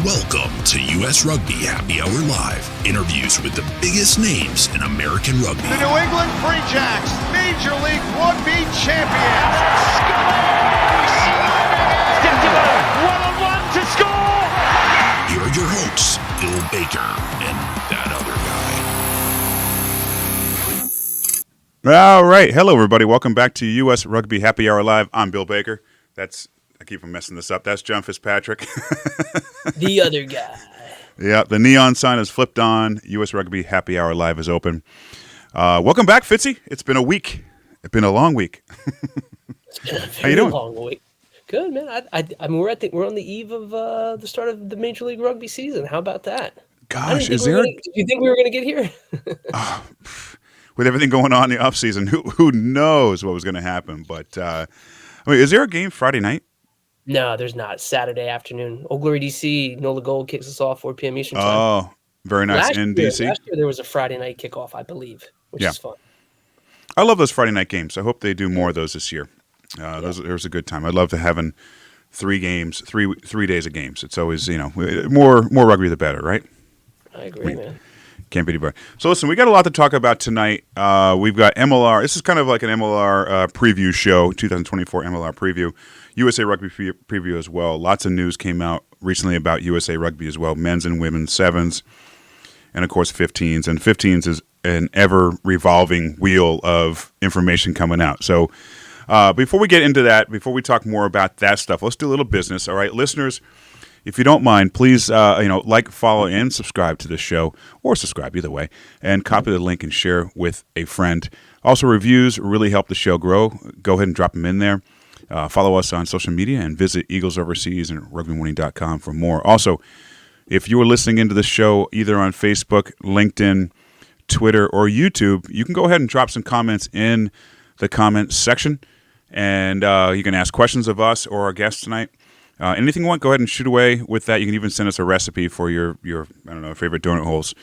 Welcome to US Rugby Happy Hour Live. Interviews with the biggest names in American rugby. The New England Free Jacks, Major League Rugby champions. One-on-one to score. Here are your hosts, Bill Baker and that other guy. All right. Hello, everybody. Welcome back to US Rugby Happy Hour Live. I'm Bill Baker. I keep on messing this up. That's John Fitzpatrick. The other guy. Yeah, the neon sign is flipped on. US Rugby Happy Hour Live is open. Welcome back, Fitzy. It's been a week. It's been a long week. It's been a How you doing? long week. Good, man. I mean, we're on the eve of the start of the Major League Rugby season. How about that? Gosh, did you think we were going to get here? With everything going on in the offseason, who knows what was going to happen? But, is there a game Friday night? No, there's not. Saturday afternoon. Old Glory DC, Nola Gold kicks us off 4 p.m. Eastern time. Oh, very nice. In DC? Last year there was a Friday night kickoff, I believe, which is fun. I love those Friday night games. I hope they do more of those this year. There's a good time. I love having 3 games, three days of games. It's always, more rugby the better, right? I agree, man. Can't beat anybody. So listen, we got a lot to talk about tonight. We've got MLR. This is kind of like an MLR preview show, 2024 MLR preview. USA Rugby preview as well. Lots of news came out recently about USA Rugby as well, men's and women's 7s, and of course 15s. And 15s is an ever-revolving wheel of information coming out. So before we get into that, before we talk more about that stuff, let's do a little business. All right, listeners, if you don't mind, please like, follow, and subscribe to this show, or subscribe either way, and copy the link and share with a friend. Also, reviews really help the show grow. Go ahead and drop them in there. Follow us on social media and visit Eagles Overseas and RugbyMorning.com for more. Also, if you are listening into the show either on Facebook, LinkedIn, Twitter, or YouTube, you can go ahead and drop some comments in the comments section, and you can ask questions of us or our guests tonight. Anything you want, go ahead and shoot away with that. You can even send us a recipe for your favorite donut holes.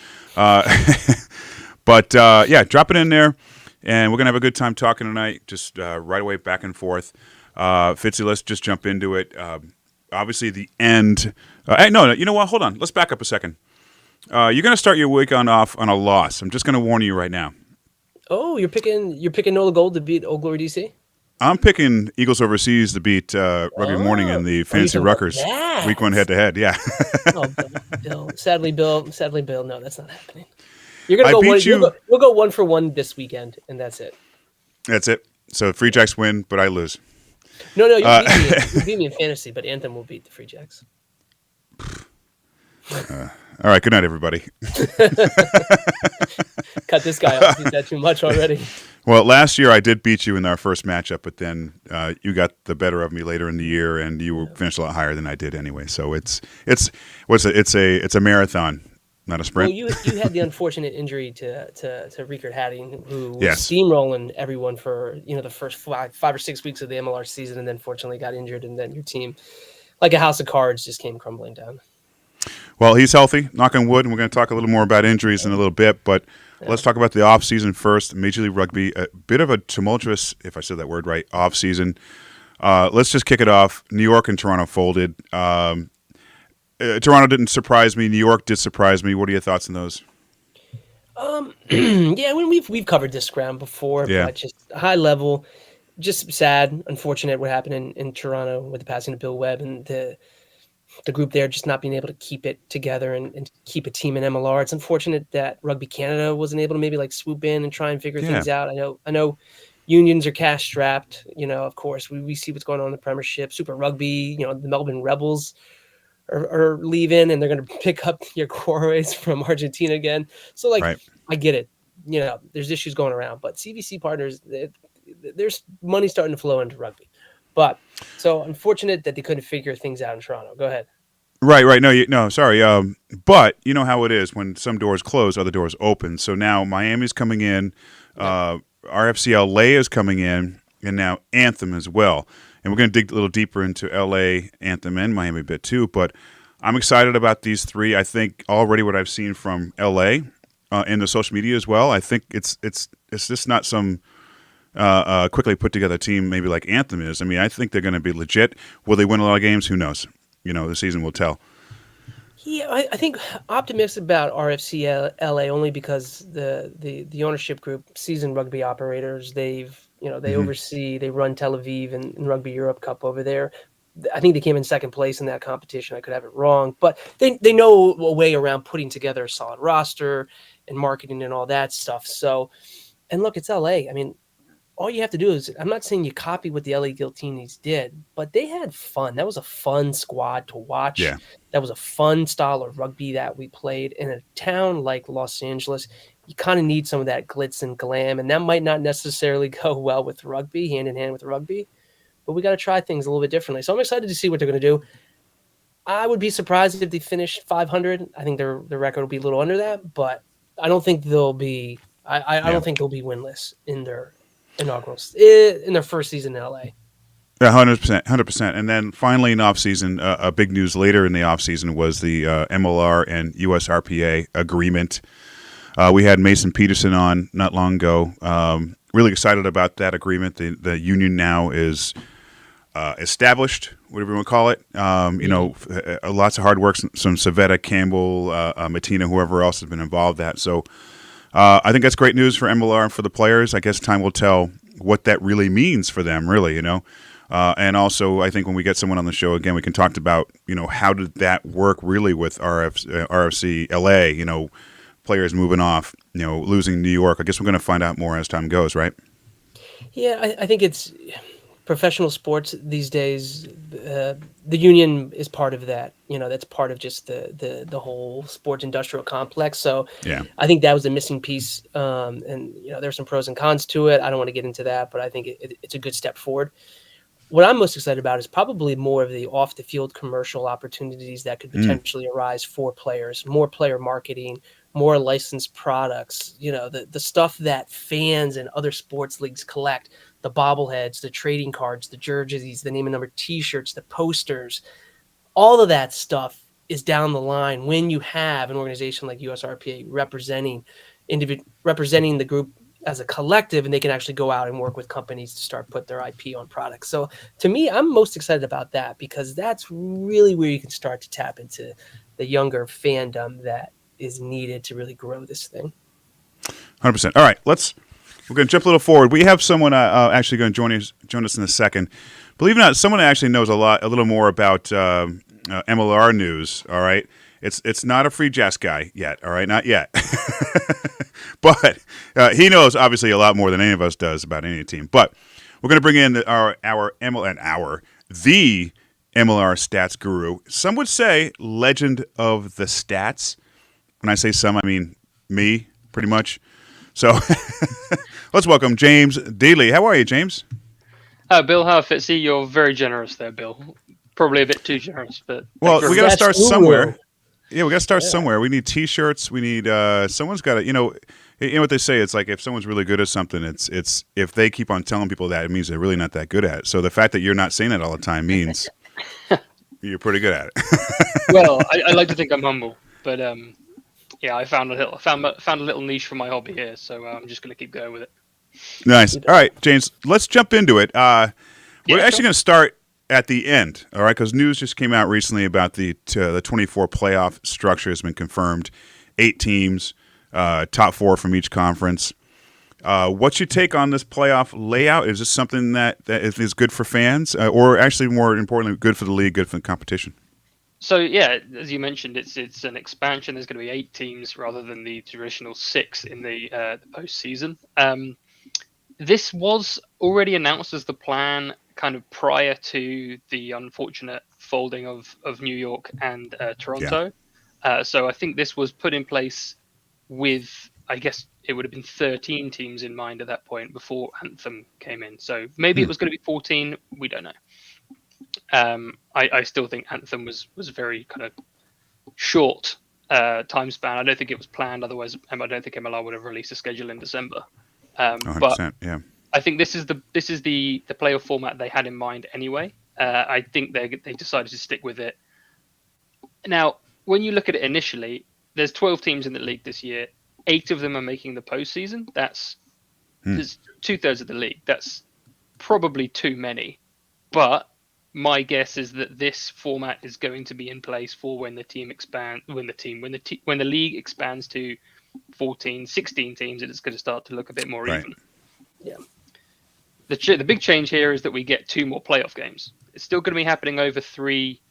But drop it in there, and we're going to have a good time talking tonight, just right away back and forth. Fitzy, let's just jump into it. Obviously, the end. No, you know what? Hold on. Let's back up a second. You're going to start your week off on a loss. I'm just going to warn you right now. Oh, you're picking Nola Gold to beat Old Glory DC? I'm picking Eagles Overseas to beat Rugby Morning in the Fantasy Ruckers Week 1 head-to-head. Yeah. Bill. Sadly, Bill. No, that's not happening. You're gonna go one. We'll go 1 for 1 this weekend, and that's it. That's it. So Free Jacks win, but I lose. No, you beat me in fantasy, but Anthem will beat the Free Jacks. All right, good night, everybody. Cut this guy off. He's had too much already. Well, last year I did beat you in our first matchup, but then you got the better of me later in the year, and you finished a lot higher than I did anyway. So it's a marathon, not a sprint. Well, you had the unfortunate injury to Riekert Hadding, who was Yes. steamrolling everyone for the first 5 or 6 weeks of the MLR season, and then fortunately got injured, and then your team, like a house of cards, just came crumbling down. Well, he's healthy, knock on wood, and we're going to talk a little more about injuries in a little bit, but let's talk about the offseason first. Major League Rugby, a bit of a tumultuous, if I said that word right, offseason. Let's just kick it off. New York and Toronto folded. Toronto didn't surprise me. New York did surprise me. What are your thoughts on those? Yeah, we've covered this ground before, but just high level, just sad, unfortunate what happened in Toronto with the passing of Bill Webb and the group there just not being able to keep it together and keep a team in MLR. It's unfortunate that Rugby Canada wasn't able to maybe swoop in and try and figure things out. I know unions are cash strapped. Of course, we see what's going on in the Premiership. Super Rugby, the Melbourne Rebels are leaving, and they're going to pick up your Corways from Argentina again. So, Right. I get it. There's issues going around, but CVC partners, there's money starting to flow into rugby. But so unfortunate that they couldn't figure things out in Toronto. Go ahead. Right. No, sorry. But you know how it is when some doors close, other doors open. So now Miami's coming in, RFC LA is coming in, and now Anthem as well. And we're going to dig a little deeper into LA, Anthem, and Miami a bit too. But I'm excited about these 3. I think already what I've seen from LA in the social media as well, I think it's just not some quickly put together team maybe like Anthem is. I mean, I think they're going to be legit. Will they win a lot of games? Who knows? The season will tell. Yeah, I think optimistic about RFC LA only because the ownership group, seasoned rugby operators, they Hmm. oversee, they run Tel Aviv and Rugby Europe Cup over there. I think they came in second place in that competition. I could have it wrong, but they know a way around putting together a solid roster and marketing and all that stuff. So, and look, it's LA. I mean, all you have to do is, I'm not saying you copy what the LA Giltinis did, but they had fun. That was a fun squad to watch. Yeah. That was a fun style of rugby that we played in a town like Los Angeles. You kind of need some of that glitz and glam, and that might not necessarily go well with rugby, hand in hand with rugby, but we got to try things a little bit differently. So I'm excited to see what they're going to do. I would be surprised if they finish 500. I think their record will be a little under that, but I don't think they'll be. I Yeah. don't think they'll be winless in their in their first season in LA. Yeah, 100%, 100%. And then finally in offseason, a big news later in the offseason was the MLR and USRPA agreement. We had Mason Peterson on not long ago. Really excited about that agreement. The union now is established, whatever you want to call it. Lots of hard work, some Savetta, Campbell, Matina, whoever else has been involved in that. So I think that's great news for MLR and for the players. I guess time will tell what that really means for them, really, and also, I think when we get someone on the show again, we can talk about, how did that work really with RFC LA, players moving off, losing New York. I guess we're going to find out more as time goes, right? Yeah, I think it's professional sports these days. The union is part of that. That's part of just the whole sports industrial complex. So Yeah. I think that was a missing piece. And there's some pros and cons to it. I don't want to get into that, but I think it's a good step forward. What I'm most excited about is probably more of the off the field commercial opportunities that could potentially arise for players, more player marketing, more licensed products, the stuff that fans and other sports leagues collect, the bobbleheads, the trading cards, the jerseys, the name and number t-shirts, the posters, all of that stuff is down the line when you have an organization like USRPA representing the group as a collective, and they can actually go out and work with companies to start put their IP on products. So to me, I'm most excited about that because that's really where you can start to tap into the younger fandom that is needed to really grow this thing. 100%. All right, we're going to jump a little forward. We have someone actually going to join us in a second. Believe it or not, someone actually knows a little more about MLR news. All right, it's not a Free Jazz guy yet. All right, not yet. But he knows obviously a lot more than any of us does about any team. But we're going to bring in the MLR stats guru. Some would say legend of the stats. When I say some, I mean me, pretty much. So let's welcome James Daly. How are you, James? Bill, how Fitzy? You're very generous there, Bill. Probably a bit too generous, but well, we got to start somewhere. Yeah, we got to start Yeah. somewhere. We need T-shirts. We need someone's got to. You know what they say. It's like if someone's really good at something, it's if they keep on telling people that, it means they're really not that good at it. So the fact that you're not saying that all the time means you're pretty good at it. Well, I like to think I'm humble, but yeah, I found a little niche for my hobby here, so I'm just going to keep going with it. Nice. All right, James, let's jump into it. We're actually going to start at the end, all right, because news just came out recently about the 24 playoff structure has been confirmed. 8 teams, top 4 from each conference. What's your take on this playoff layout? Is this something that is good for fans, or actually more importantly, good for the league, good for the competition? So yeah, as you mentioned, it's an expansion. There's going to be 8 teams rather than the traditional 6 in the postseason. This was already announced as the plan kind of prior to the unfortunate folding of New York and Toronto. Yeah. So I think this was put in place with, I guess it would have been 13 teams in mind at that point before Anthem came in. So maybe it was going to be 14. We don't know. I still think Anthem was very kind of short time span. I don't think it was planned. Otherwise, I don't think MLR would have released a schedule in December. 100%, yeah. I think this is the playoff format they had in mind anyway. I think they decided to stick with it. Now, when you look at it initially, there's 12 teams in the league this year. 8 of them are making the postseason. That's 2/3 of the league. That's probably too many. But my guess is that this format is going to be in place for when the league expands to 14, 16 teams, and it's going to start to look a bit more Right. even. Yeah. The big change here is that we get 2 more playoff games. It's still going to be happening over 3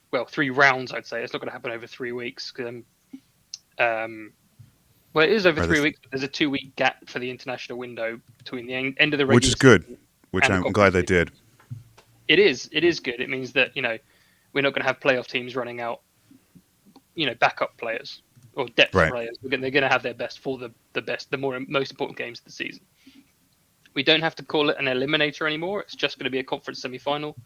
rounds, I'd say. It's not going to happen over 3 weeks. It is over 3 weeks, but there's a 2-week gap for the international window between the end of the regular which is good, season which and I'm the glad they conference did. It is good. It means that, we're not going to have playoff teams running out, backup players or depth players. They're going to have their best for the most important games of the season. We don't have to call it an eliminator anymore. It's just going to be a conference semi-final,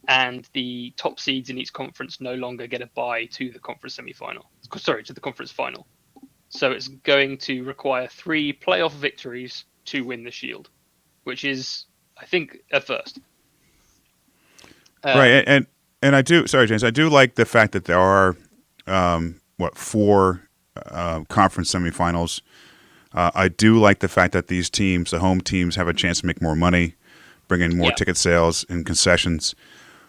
and the top seeds in each conference no longer get a bye to the conference semi-final. Sorry, to the conference final. So it's going to require 3 playoff victories to win the Shield, which is, I think, a first. Right, and I do. Sorry, James. I do like the fact that there are 4 conference semifinals. I do like the fact that these teams, the home teams, have a chance to make more money, bring in more ticket sales and concessions,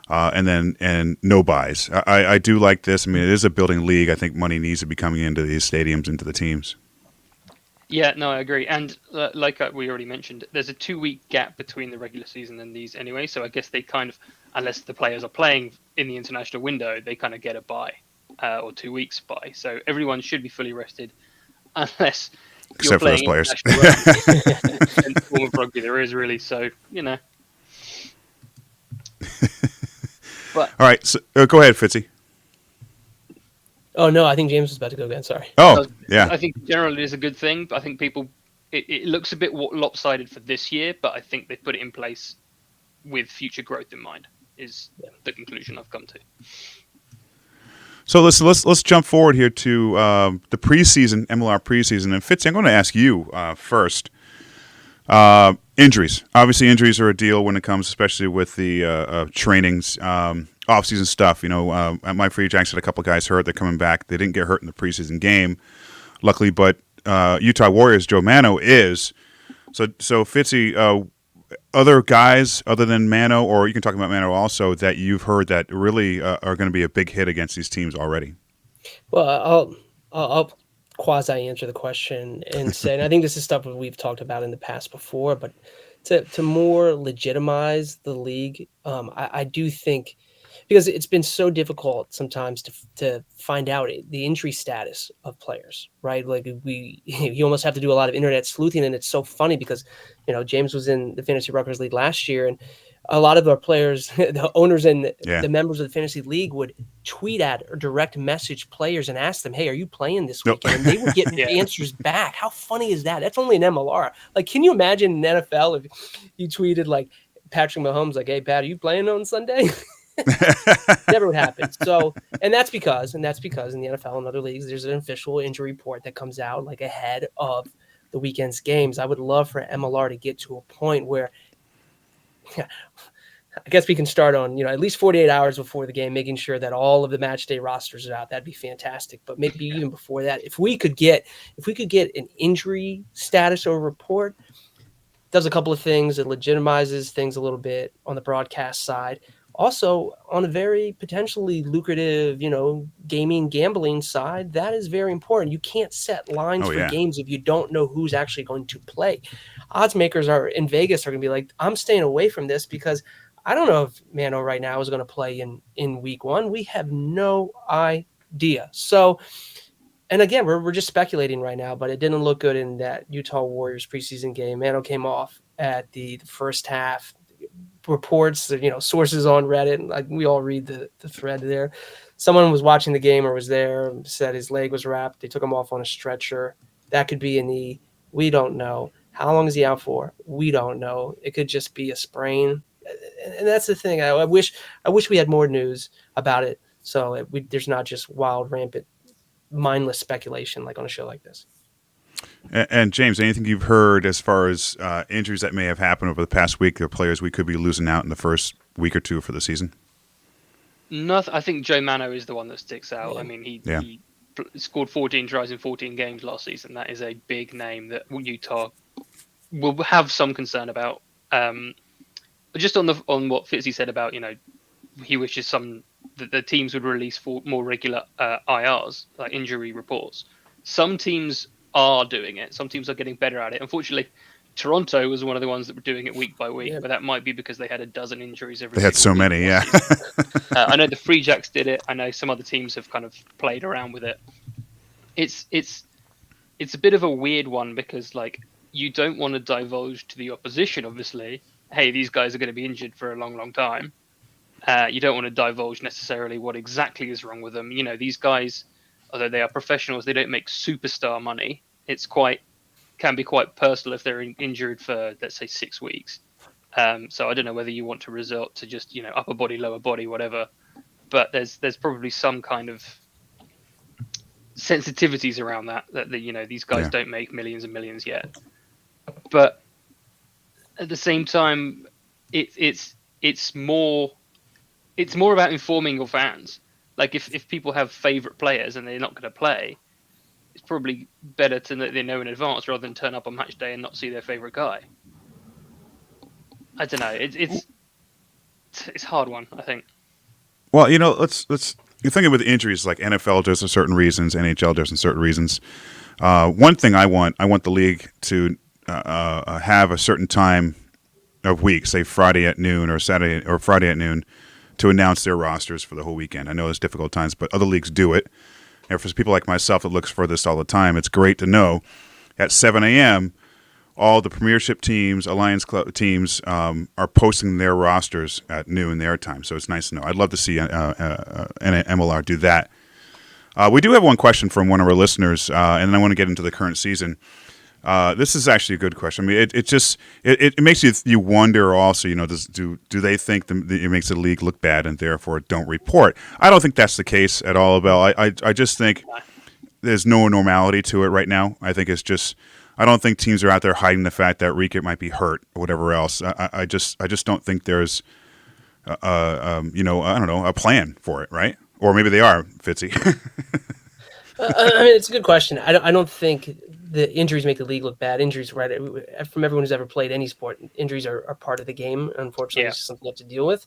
and no buys. I do like this. I mean, it is a building league. I think money needs to be coming into these stadiums, into the teams. Yeah, no, I agree. And like we already mentioned, there's a 2-week gap between the regular season and these anyway. So I guess they kind of, unless the players are playing in the international window, they kind of get a bye or 2 weeks bye. So everyone should be fully rested, unless you're except for those playing players. and form of rugby there is really. So But all right, so, go ahead, Fitzy. Oh no, I think James was about to go again. Sorry. Oh, yeah. I think generally it is a good thing, but I think it looks a bit lopsided for this year, but I think they put it in place with future growth in mind. Is the conclusion I've come to. So let's jump forward here to the preseason, MLR preseason, and Fitzy, I'm going to ask you first. Injuries. Obviously, injuries are a deal when it comes, especially with the trainings, off-season stuff. Mike Free Jacks had a couple guys hurt. They're coming back. They didn't get hurt in the preseason game, luckily. But Utah Warriors, Joe Mano is. So Fitzy, other guys other than Mano, or you can talk about Mano also, that you've heard that really are going to be a big hit against these teams already. Well, I'll quasi answer the question and say, and I think this is stuff that we've talked about in the past before, but to more legitimize the league, I do think, because it's been so difficult sometimes to find out the injury status of players, right? Like you almost have to do a lot of internet sleuthing, and it's so funny because James was in the Fantasy Ruckers League last year, and a lot of our players, the owners and the members of the fantasy league, would tweet at or direct message players and ask them, "Hey, are you playing this weekend?" And they would get answers back. How funny is that? That's only an MLR. Like, can you imagine in the NFL if you tweeted like Patrick Mahomes, like, "Hey, Pat, are you playing on Sunday?" Never would happen. So, and that's because in the NFL and other leagues, there's an official injury report that comes out like ahead of the weekend's games. I would love for MLR to get to a point where, I guess we can start on, at least 48 hours before the game, making sure that all of the match day rosters are out. That'd be fantastic. But maybe even before that, if we could get an injury status or report, does a couple of things. It legitimizes things a little bit on the broadcast side. Also, on a very potentially lucrative, gaming, gambling side, that is very important. You can't set lines for games if you don't know who's actually going to play. Odds makers in Vegas are going to be like, I'm staying away from this because I don't know if Mano right now is going to play in week 1. We have no idea. So, and again, we're just speculating right now, but it didn't look good in that Utah Warriors preseason game. Mano came off at the first half. Reports, sources on Reddit, like we all read the thread there. Someone was watching the game or was there, said his leg was wrapped. They took him off on a stretcher. That could be a knee. We don't know. How long is he out for? We don't know. It could just be a sprain. And that's the thing. I wish we had more news about it, so there's not just wild, rampant, mindless speculation like on a show like this. And James, anything you've heard as far as injuries that may have happened over the past week, or players we could be losing out in the first week or two for the season? Nothing. I think Joe Mano is the one that sticks out. Yeah. I mean, he scored 14 tries in 14 games last season. That is a big name that Utah will have some concern about. Just on what Fitzy said about he wishes that the teams would release more regular IRs, like injury reports. Some teams are doing it. Some teams are getting better at it. Unfortunately, Toronto was one of the ones that were doing it week by week, but that might be because they had a dozen injuries every. They had so week. many, yeah. I know the Free Jacks did it. I know some other teams have kind of played around with it. It's a bit of a weird one because like you don't want to divulge to the opposition, obviously. Hey, these guys are going to be injured for a long, long time. You don't want to divulge necessarily what exactly is wrong with them. You know, these guys, although they are professionals, they don't make superstar money. It's can be quite personal if they're injured for, let's say, 6 weeks. So I don't know whether you want to resort to just, upper body, lower body, whatever. But there's probably some kind of sensitivities around that these guys don't make millions and millions yet. But at the same time, it's more about informing your fans. Like if people have favorite players and they're not going to play, it's probably better to they know in advance rather than turn up on match day and not see their favorite guy. I don't know. It's a hard one, I think. Well, let's you think of with injuries, like NFL does for certain reasons, NHL does for certain reasons. One thing I want the league to have a certain time of week, say Friday at noon or Saturday or Friday at noon, to announce their rosters for the whole weekend. I know it's difficult times, but other leagues do it. And for people like myself that looks for this all the time, it's great to know at 7 a.m. all the Premiership teams, Alliance Club teams are posting their rosters at noon their time. So it's nice to know. I'd love to see MLR do that. We do have one question from one of our listeners, and then I want to get into the current season. This is actually a good question. I mean, it makes you wonder also, do they think it makes the league look bad and therefore don't report? I don't think that's the case at all, Abel. I just think there's no normality to it right now. I think it's just, I don't think teams are out there hiding the fact that Riekert might be hurt or whatever else. I just don't think there's, I don't know, a plan for it, right? Or maybe they are, Fitzy. I mean, it's a good question. I don't think the injuries make the league look bad. Injuries, right? From everyone who's ever played any sport, injuries are part of the game. Unfortunately, it's just something you have to deal with.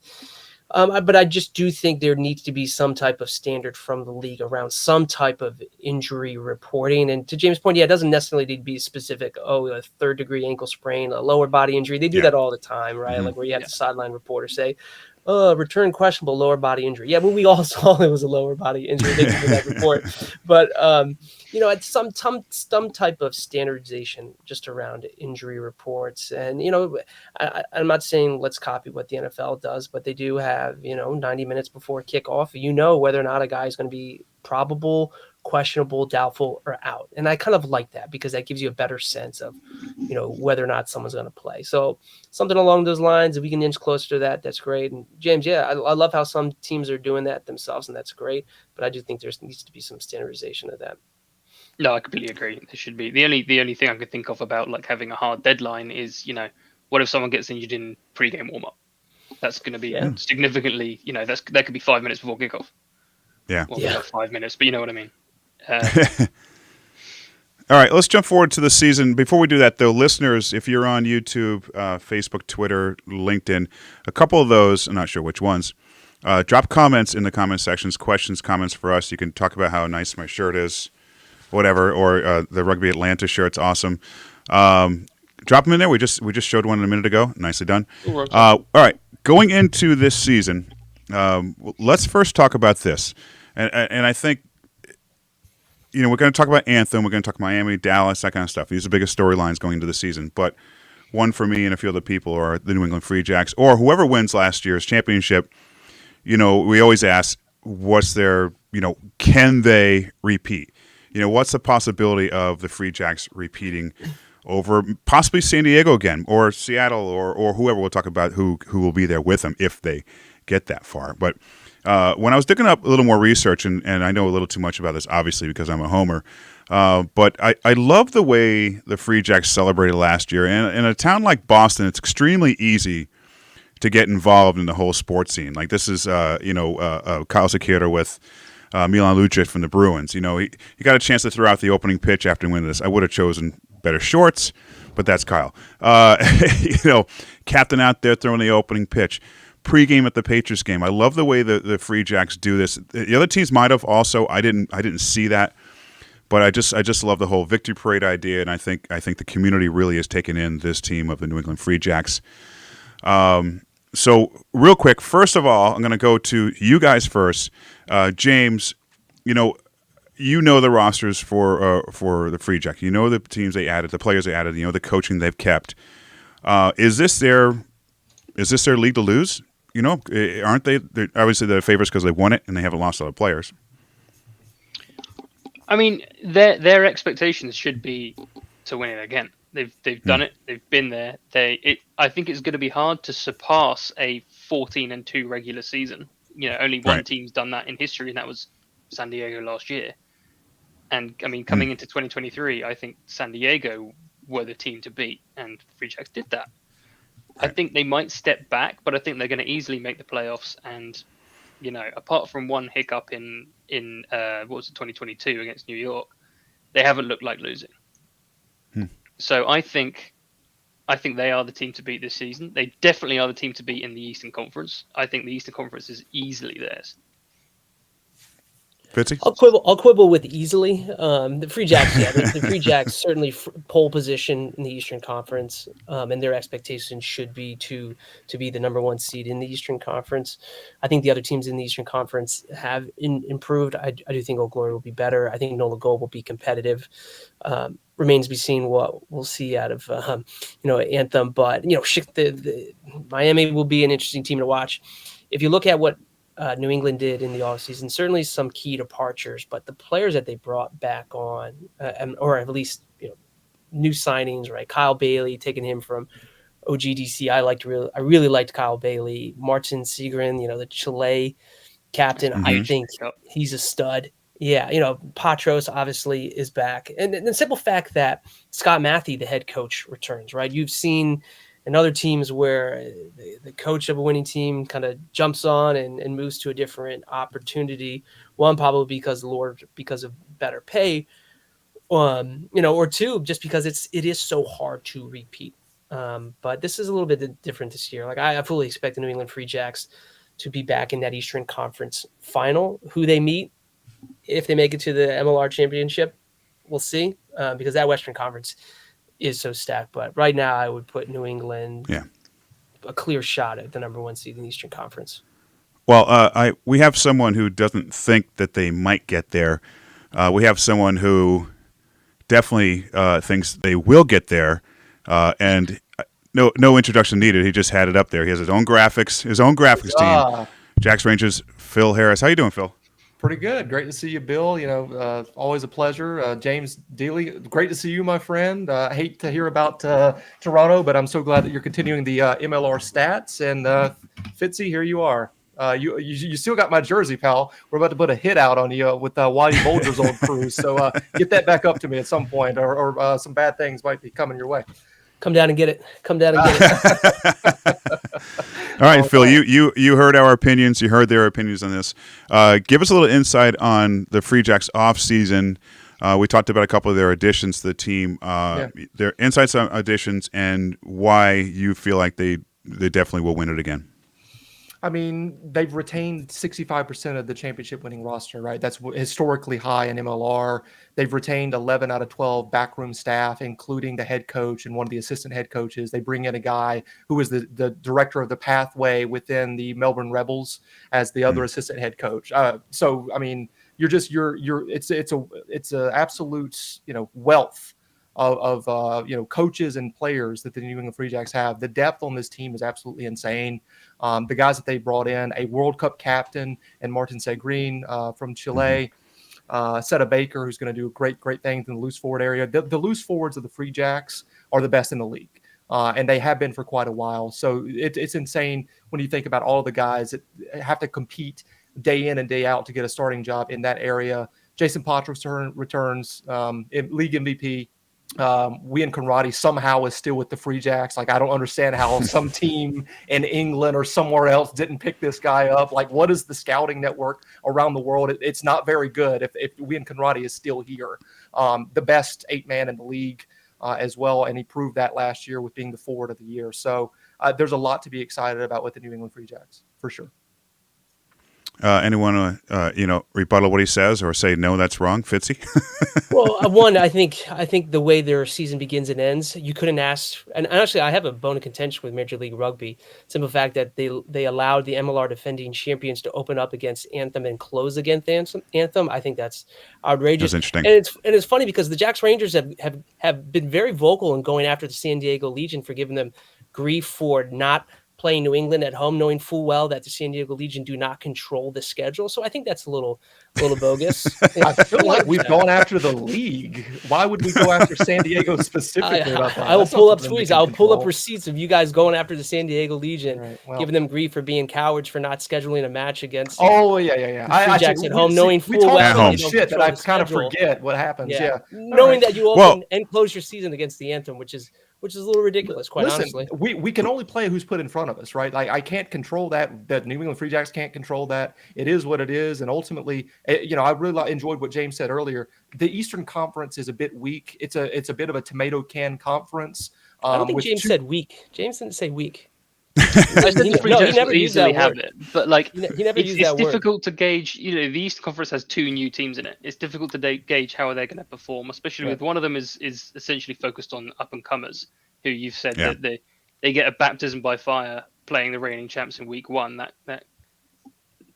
But I just do think there needs to be some type of standard from the league around some type of injury reporting. And to James' point, it doesn't necessarily need to be specific. Oh, a third-degree ankle sprain, a lower body injury. They do that all the time, right? Mm-hmm. Like where you have the sideline reporter say, return questionable lower body injury. Yeah, well, we all saw it was a lower body injury. Thank you for that report. But, at some type of standardization just around injury reports. And, I'm not saying let's copy what the NFL does, but they do have, 90 minutes before kickoff, whether or not a guy is going to be probable, questionable, doubtful, or out. And I kind of like that because that gives you a better sense of, whether or not someone's going to play. So something along those lines, if we can inch closer to that, that's great. And James, I love how some teams are doing that themselves, and that's great. But I do think there needs to be some standardization of that. No, I completely agree. There should be. The only thing I could think of about like having a hard deadline is, what if someone gets injured in pre-game warm-up? That's going to be significantly, that could be 5 minutes before kickoff. Yeah. Well, not 5 minutes, but you know what I mean. All right, let's jump forward to the season. Before we do that, though, listeners, if you're on YouTube, Facebook, Twitter, LinkedIn, a couple of those, I'm not sure which ones, drop comments in the comment sections, questions, comments for us. You can talk about how nice my shirt is, whatever, or the Rugby Atlanta shirt's awesome. Drop them in there. We just showed one a minute ago. Nicely done. All right, going into this season, let's first talk about this. And I think, we're going to talk about Anthem. We're going to talk Miami, Dallas, that kind of stuff. These are the biggest storylines going into the season. But one for me and a few other people are the New England Free Jacks, or whoever wins last year's championship. We always ask, what's their, can they repeat? What's the possibility of the Free Jacks repeating over possibly San Diego again, or Seattle, or whoever? We'll talk about who will be there with them if they get that far. But when I was digging up a little more research, and I know a little too much about this, obviously, because I'm a homer, but I love the way the Free Jacks celebrated last year. And in a town like Boston, it's extremely easy to get involved in the whole sports scene. Like this is, Kyle Sekera with Milan Lucic from the Bruins. He got a chance to throw out the opening pitch after winning this. I would have chosen better shorts, but that's Kyle. Captain out there throwing the opening pitch. pregame at the Patriots game. I love the way the Free Jacks do this. The other teams might have also. I didn't see that, but I just love the whole victory parade idea, and I think the community really has taken in this team of the New England Free Jacks. So real quick, first of all, I'm going to go to you guys first. James, you know the rosters for the Free Jacks. You know the teams they added, the players they added. You know the coaching they've kept. Is this their league to lose? You know, aren't they? They're obviously the favorites because they won it and they haven't lost a lot of players. I mean, their expectations should be to win it again. They've done it. They've been there. I think it's going to be hard to surpass a 14-2 regular season. You know, only one team's done that in history, and that was San Diego last year. And I mean, coming into 2023, I think San Diego were the team to beat, and Free Jacks did that. I think they might step back, but I think they're going to easily make the playoffs. And you know, apart from one hiccup in what was it, 2022 against New York, they haven't looked like losing. So I think they are the team to beat this season. They definitely are the team to beat in the Eastern Conference. I think the Eastern Conference is easily theirs. Fitzy? I'll quibble with easily. The Free Jacks, the Free Jacks certainly pole position in the Eastern Conference, and their expectations should be to be the number one seed in the Eastern Conference. I think the other teams in the Eastern Conference have improved. I do think Old Glory will be better. I think Nola Gold will be competitive. Remains to be seen what we'll see out of Anthem, but the Miami will be an interesting team to watch. If you look at what New England did in the offseason, certainly some key departures, but the players that they brought back on, or at least new signings, right? Kyle Bailey, taking him from OGDC. I really liked Kyle Bailey. Martin Segrin, the Chile captain. I think he's a stud. Yeah, Patros obviously is back, and the simple fact that Scott Matthew, the head coach, returns. Right, you've seen in other teams where the coach of a winning team kind of jumps on and moves to a different opportunity. One, probably because of better pay, or two, just because it is so hard to repeat. But this is a little bit different this year. Like I fully expect the New England Free Jacks to be back in that Eastern Conference final. Who they meet, if they make it to the MLR championship, we'll see, because that Western Conference is so stacked. But right now I would put New England a clear shot at the number one seed in the Eastern Conference. Well, we have someone who doesn't think that they might get there. We have someone who definitely thinks they will get there, and no introduction needed. He just had it up there. He has his own graphics team. Jacks Rangers, Phil Harris. How you doing, Phil? Pretty good. Great to see you, Bill. Always a pleasure. James Dealey, great to see you, my friend. I hate to hear about Toronto, but I'm so glad that you're continuing the MLR stats. And Fitzy, here you are. You still got my jersey, pal. We're about to put a hit out on you with Whitey Bulger's old crew. So get that back up to me at some point, or some bad things might be coming your way. Come down and get it. All right, Phil, you heard our opinions. You heard their opinions on this. Give us a little insight on the Free Jacks offseason. We talked about a couple of their additions to the team, their insights on additions, and why you feel like they definitely will win it again. I mean, they've retained 65% of the championship-winning roster, right? That's historically high in MLR. They've retained 11 out of 12 backroom staff, including the head coach and one of the assistant head coaches. They bring in a guy who is the director of the pathway within the Melbourne Rebels as the other assistant head coach. So, I mean, it's a absolute wealth of coaches and players that the New England Free Jacks have. The depth on this team is absolutely insane. The guys that they brought in, a World Cup captain and Martin Segrin from Chile, Seta Baker, who's going to do great things in the loose forward area. The loose forwards of the Free Jacks are the best in the league, and they have been for quite a while. So it's insane when you think about all the guys that have to compete day in and day out to get a starting job in that area. Jason Patros returns, league MVP. Ian Conradi somehow is still with the Free Jacks. Like, I don't understand how some team in England or somewhere else didn't pick this guy up. Like, what is the scouting network around the world? It's not very good if Ian Conradi is still here. The best 8-man in the league as well, and he proved that last year with being the forward of the year. So there's a lot to be excited about with the New England Free Jacks for sure. Anyone rebuttal what he says or say no, that's wrong, Fitzy? Well, one, I think the way their season begins and ends, you couldn't ask. And actually, I have a bone of contention with Major League Rugby. Simple fact that they allowed the MLR defending champions to open up against Anthem and close against Anthem. I think that's outrageous. That's interesting. And it's funny because the Jacks Rangers have been very vocal in going after the San Diego Legion for giving them grief for not playing New England at home, knowing full well that the San Diego Legion do not control the schedule. So I think that's a little bogus. I feel like we've gone after the league. Why would we go after San Diego specifically about that? I will pull up tweets. I'll pull up receipts of you guys going after the San Diego Legion, giving them grief for being cowards for not scheduling a match against. Oh yeah. I Jacks at home, knowing full well at home. Shit that I kind of forget what happens. Yeah. Knowing that you open and close your season against the Anthem, which is a little ridiculous, quite honestly. We can only play who's put in front of us, right? Like I can't control that. That New England Free Jacks can't control that. It is what it is, and ultimately, I really enjoyed what James said earlier. The Eastern Conference is a bit weak. It's a bit of a tomato can conference. I don't think James said weak. James didn't say weak. He never easily have it, but like he never used that it's difficult to gauge. The Eastern Conference has 2 new teams in it. It's difficult to gauge how they're going to perform, especially with one of them is essentially focused on up and comers, who you've said that they get a baptism by fire playing the reigning champs in week 1. That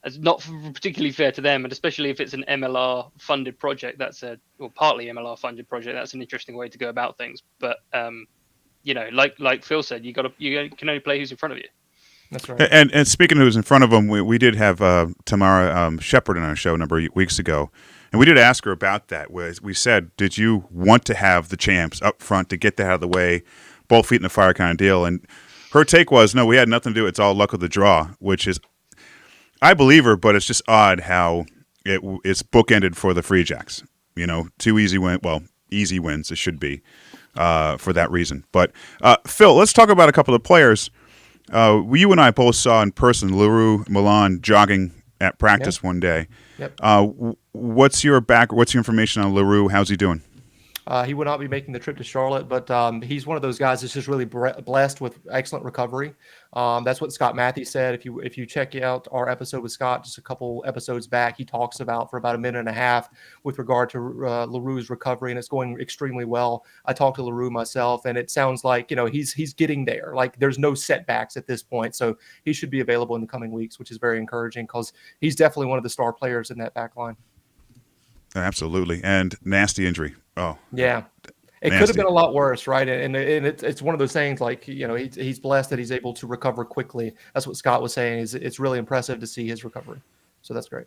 is not particularly fair to them, and especially if it's an MLR funded project. Partly MLR funded project. That's an interesting way to go about things, but. Like Phil said, you can only play who's in front of you. That's right. And speaking of who's in front of them, we did have Tamara Shepard on our show a number of weeks ago, and we did ask her about that. We said, did you want to have the champs up front to get that out of the way, both feet in the fire kind of deal? And her take was, no, we had nothing to do. It's all luck of the draw, which is, I believe her, but it's just odd how it's bookended for the Free Jacks. 2 easy wins it should be. For that reason. But, Phil, let's talk about a couple of players. You and I both saw in person Leroux Milan jogging at practice one day. Yep. What's your information on Leroux? How's he doing? He will not be making the trip to Charlotte, but he's one of those guys that's just really blessed with excellent recovery. That's what Scott Matthews said. If you check out our episode with Scott just a couple episodes back, he talks about for about a minute and a half with regard to Leroux's recovery, and it's going extremely well. I talked to Leroux myself, and it sounds like he's getting there. Like there's no setbacks at this point, so he should be available in the coming weeks, which is very encouraging because he's definitely one of the star players in that back line. Absolutely, and nasty injury. Oh, yeah. It could have been a lot worse, right? And it's one of those things like, he's blessed that he's able to recover quickly. That's what Scott was saying. It's really impressive to see his recovery. So that's great.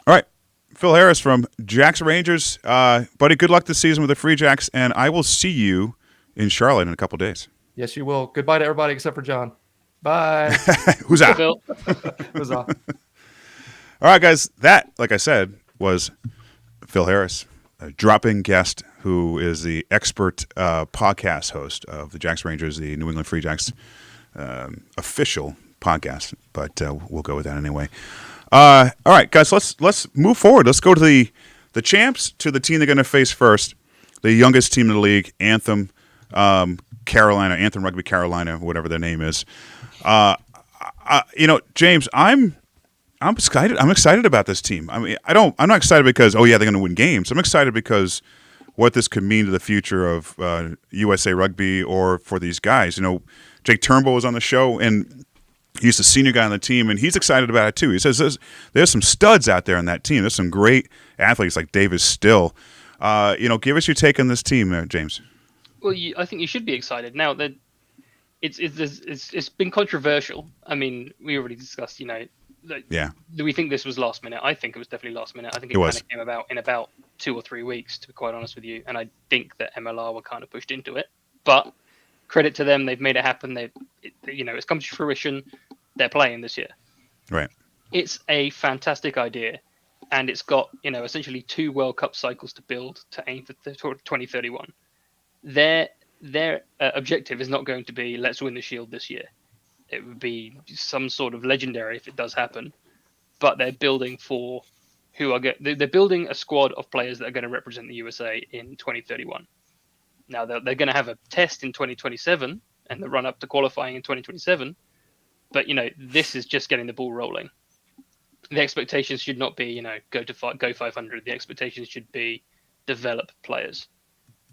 All right. Phil Harris from Jacks Rangers. Buddy, good luck this season with the Free Jacks, and I will see you in Charlotte in a couple days. Yes, you will. Goodbye to everybody except for John. Bye. Huzzah. Phil. Huzzah. All right, guys. That, like I said, was Phil Harris, a drop-in guest who is the expert podcast host of the Jacks Rangers, the New England Free Jacks official podcast. But we'll go with that anyway. All right, guys, let's move forward. Let's go to the champs, to the team they're going to face first, the youngest team in the league, Anthem Carolina, Anthem Rugby Carolina, whatever their name is. James, I'm excited. I'm excited about this team. I mean, I'm not excited because they're going to win games. I'm excited because what this could mean to the future of USA Rugby or for these guys. Jake Turnbull was on the show, and he's the senior guy on the team, and he's excited about it too. He says there's some studs out there on that team. There's some great athletes like Davis Still. Give us your take on this team, James. Well, I think you should be excited now that it's been controversial. I mean, we already discussed, do we think this was last minute? I think it was definitely last minute. I think it kind of came about in about 2 or 3 weeks, to be quite honest with you. And I think that MLR were kind of pushed into it. But credit to them, they've made it happen. It's come to fruition. They're playing this year. Right. It's a fantastic idea, and it's got essentially 2 World Cup cycles to build to aim for 2031. Their objective is not going to be let's win the Shield this year. It would be some sort of legendary if it does happen, but they're building they're building a squad of players that are going to represent the USA in 2031. Now they're going to have a test in 2027 and the run up to qualifying in 2027. But this is just getting the ball rolling. The expectations should not be go 500. The expectations should be develop players.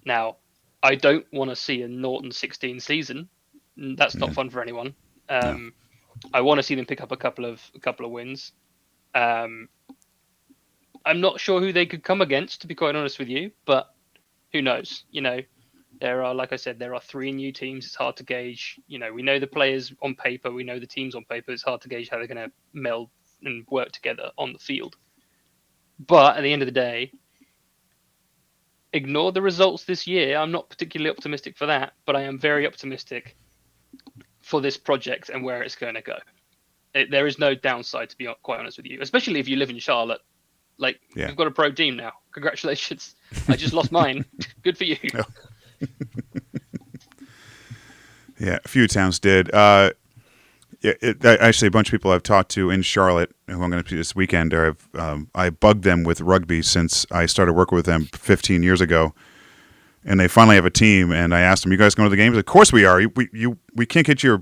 Now, I don't want to see a Norton 16 season. That's not fun for anyone. No. I want to see them pick up a couple of wins. I'm not sure who they could come against, to be quite honest with you, but who knows? There are, like I said, there are 3 new teams. It's hard to gauge. We know the players on paper. We know the teams on paper. It's hard to gauge how they're going to meld and work together on the field. But at the end of the day, ignore the results this year. I'm not particularly optimistic for that, but I am very optimistic for this project and where it's going to go. There is no downside, to be quite honest with you, especially if you live in Charlotte. We've got a pro team now. Congratulations. I just lost mine. Good for you. Yeah, a few towns did. Actually, a bunch of people I've talked to in Charlotte, who I'm going to see this weekend, I bugged them with rugby since I started working with them 15 years ago. And they finally have a team, and I asked them, "You guys going to the games?" Of course we are. We can't get your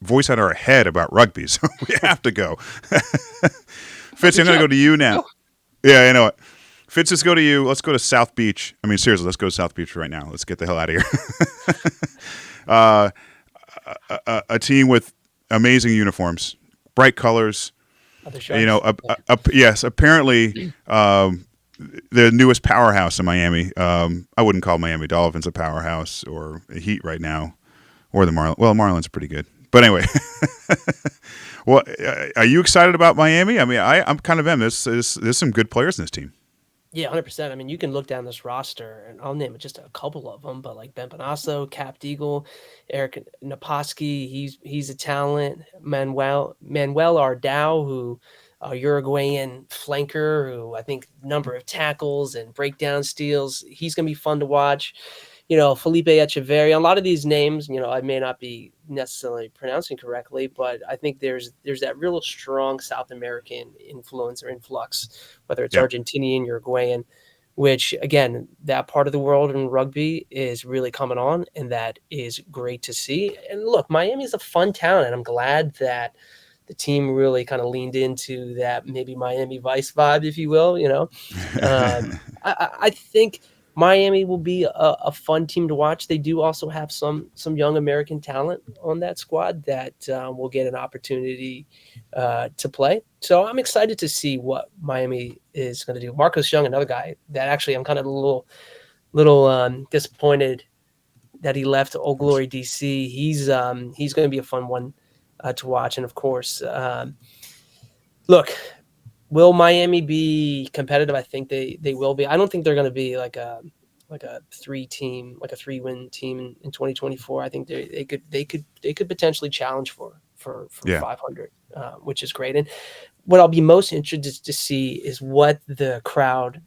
voice out of our head about rugby, so we have to go. Fitz, I'm going to go to you now. Oh. Yeah, I know it. Fitz, let's go to you. Let's go to South Beach. I mean, seriously, let's go to South Beach right now. Let's get the hell out of here. A team with amazing uniforms, bright colors. Yes, apparently the newest powerhouse in Miami. I wouldn't call Miami Dolphins a powerhouse or a Heat right now, or the Marlins. Well, Marlins are pretty good, but anyway. Well, are you excited about Miami? I mean, I'm kind of am. There's some good players in this team. Yeah, 100%. I mean, you can look down this roster, and I'll name just a couple of them, but like Ben Bonasso, Cap Deagle, Eric Naposki, he's a talent. Manuel Ardao, who a Uruguayan flanker, who I think number of tackles and breakdown steals, he's going to be fun to watch. Felipe Echeverria, a lot of these names, I may not be necessarily pronouncing correctly, but I think there's that real strong South American influence or influx, whether it's Argentinian, Uruguayan, which again, that part of the world in rugby is really coming on, and that is great to see. And look, Miami is a fun town, and I'm glad that the team really kind of leaned into that maybe Miami Vice vibe, if you will. I think Miami will be a fun team to watch. They do also have some young American talent on that squad that will get an opportunity to play. So I'm excited to see what Miami is going to do. Marcus Young, another guy that actually I'm kind of a little disappointed that he left Old Glory DC. He's going to be a fun one to watch. And of course, look, will Miami be competitive? I think they will be. I don't think they're going to be like a 3-win team in 2024. I think they could potentially challenge for 500, which is great. And what I'll be most interested to see is what the crowd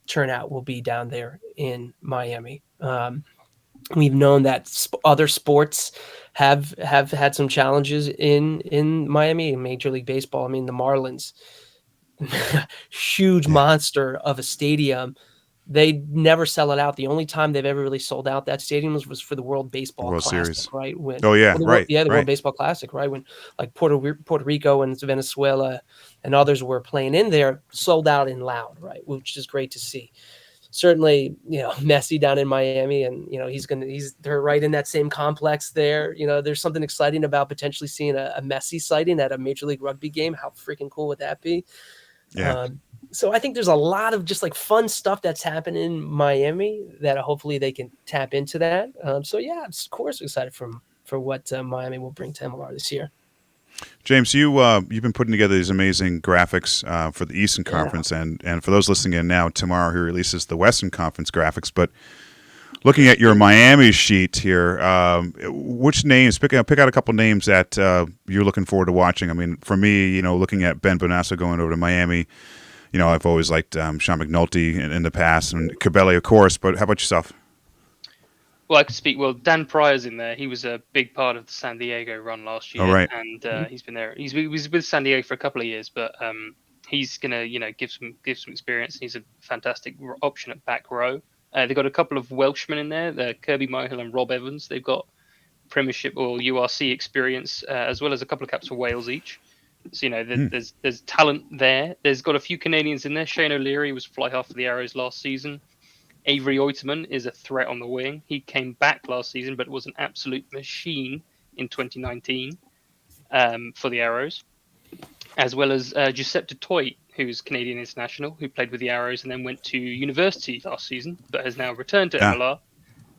turnout will be down there in Miami. We've known that other sports have had some challenges in Miami, in Major League Baseball. I mean, the Marlins, huge monster of a stadium. They never sell it out. The only time they've ever really sold out that stadium was for the World Baseball Classic, Series. Right? The World Baseball Classic, right? When like Puerto Rico and Venezuela and others were playing in there, sold out and loud, right? Which is great to see. Certainly, Messi down in Miami, and they're right in that same complex there. There's something exciting about potentially seeing a Messi sighting at a Major League Rugby game. How freaking cool would that be? Yeah. So I think there's a lot of just like fun stuff that's happening in Miami that hopefully they can tap into that. So yeah, of course, excited for what Miami will bring to MLR this year. James, you've been putting together these amazing graphics for the Eastern Conference, and for those listening in now, tomorrow he releases the Western Conference graphics. But looking at your Miami sheet here, which names? Pick out a couple names that you're looking forward to watching. I mean, for me, looking at Ben Bonasso going over to Miami, I've always liked Sean McNulty in the past, and Cabelli, of course. But how about yourself? Well, I could speak. Well, Dan Pryor's in there. He was a big part of the San Diego run last year, and he's been there. He was with San Diego for a couple of years, but he's gonna, give some experience. He's a fantastic option at back row. They've got a couple of Welshmen in there, Kirby Myhill and Rob Evans. They've got Premiership or URC experience, as well as a couple of caps for Wales each. So, there's talent there. There's got a few Canadians in there. Shane O'Leary was fly half for the Arrows last season. Avery Oiterman is a threat on the wing. He came back last season, but was an absolute machine in 2019 for the Arrows. As well as Giuseppe Toit, who's Canadian international, who played with the Arrows and then went to university last season, but has now returned to MLR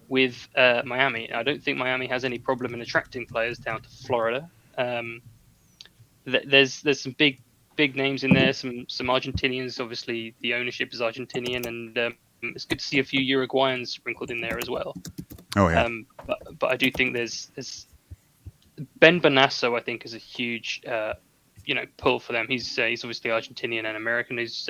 with Miami. I don't think Miami has any problem in attracting players down to Florida. There's some big names in there, some Argentinians. Obviously, the ownership is Argentinian, and it's good to see a few Uruguayans sprinkled in there as well. Oh yeah. But I do think there's Ben Bonasso. I think is a huge pull for them. He's obviously Argentinian and American. He's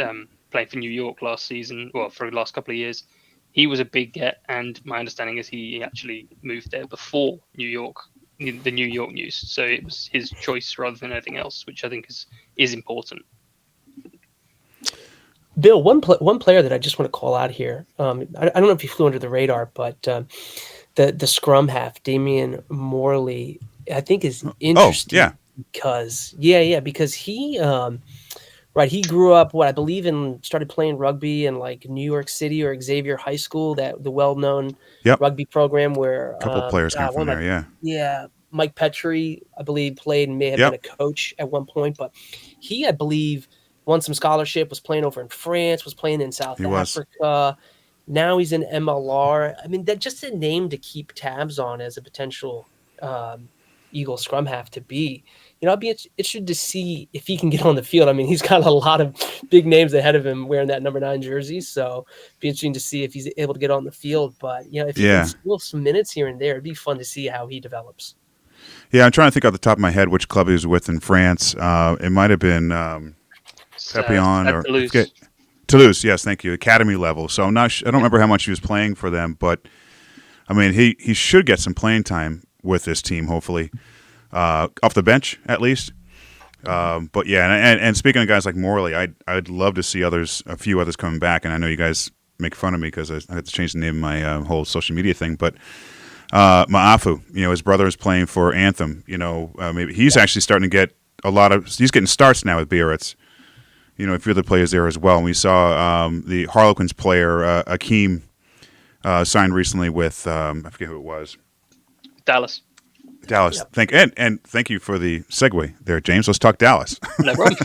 playing for New York last season, well, for the last couple of years. He was a big get, and my understanding is he actually moved there before the New York news. So it was his choice rather than anything else, which I think is important. Bill, one player that I just want to call out here. I don't know if he flew under the radar, but the scrum half, Damian Morley, I think is interesting. Oh, yeah. Because he he grew up I believe started playing rugby in like New York City or Xavier High School, the well-known rugby program where a couple players came from there. Yeah, Mike Petrie, I believe, played and may have been a coach at one point, but he, I believe, won some scholarship, was playing over in France, was playing in South Africa. Now he's in MLR. I mean, that's just a name to keep tabs on as a potential Eagle scrum half to be. I'd be interested to see if he can get on the field. I mean, he's got a lot of big names ahead of him wearing that number 9 jersey, so it'd be interesting to see if he's able to get on the field. But if he can steal some minutes here and there, it'd be fun to see how he develops. Yeah, I'm trying to think off the top of my head which club he was with in France. It might have been Papillon or Toulouse. Toulouse. Yes, thank you. Academy level. So I don't remember how much he was playing for them, but I mean, he should get some playing time with this team, hopefully. Off the bench at least, but yeah, and speaking of guys like Morley, I'd love to see a few others coming back. And I know you guys make fun of me because I had to change the name of my whole social media thing. But Maafu, his brother is playing for Anthem. Maybe he's actually starting to get he's getting starts now with Biarritz. A few other players there as well. And we saw the Harlequins player Akeem signed recently with I forget who it was. Dallas. Yep. And thank you for the segue there, James. Let's talk Dallas. No problem.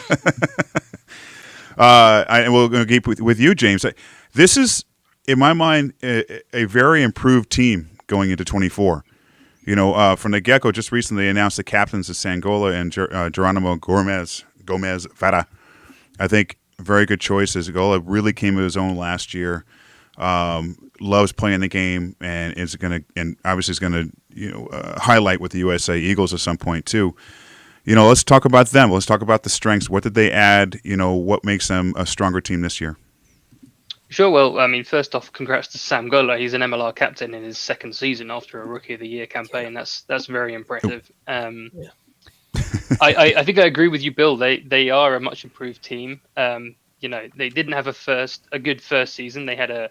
And we're going to keep with you, James. This is, in my mind, a very improved team going into 24. From the get-go, just recently announced the captains of Sangola and Geronimo Gomez Vara. I think very good choices. Gola really came to his own last year. Loves playing the game, and obviously is going to highlight with the USA Eagles at some point too. Let's talk about them. Let's talk about the strengths. What did they add? What makes them a stronger team this year? Sure. Well, I mean, first off, congrats to Sam Gola. He's an MLR captain in his second season after a Rookie of the Year campaign. That's very impressive. I think I agree with you, Bill. They are a much improved team. They didn't have a good first season. They had a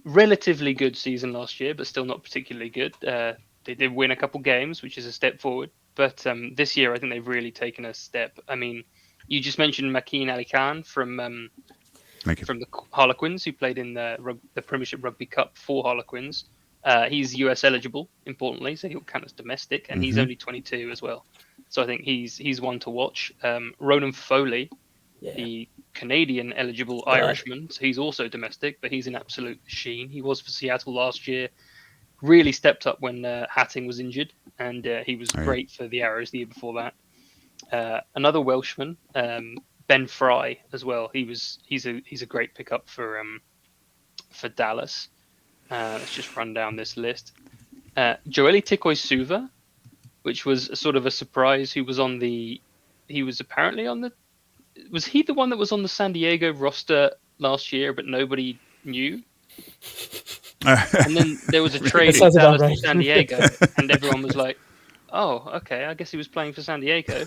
relatively good season last year, but still not particularly good. They did win a couple games, which is a step forward. But this year, I think they've really taken a step. I mean, you just mentioned Makeen Ali Khan from the Harlequins, who played in the Premiership Rugby Cup for Harlequins. He's US eligible, importantly, so he'll count as domestic, and he's only 22 as well. So I think he's one to watch. Ronan Foley, the Canadian eligible Irishman, so he's also domestic, but he's an absolute machine. He was for Seattle last year, really stepped up when Hatting was injured, and he was great for the Arrows the year before that. Another Welshman, Ben Fry as well. He's a great pickup for Dallas. Let's just run down this list. Joeli Tikoi-Suva, which was sort of a surprise. He was apparently on the. Was he the one that was on the San Diego roster last year, but nobody knew? And then there was a trade from Dallas to San Diego, and everyone was like, "Oh, okay, I guess he was playing for San Diego."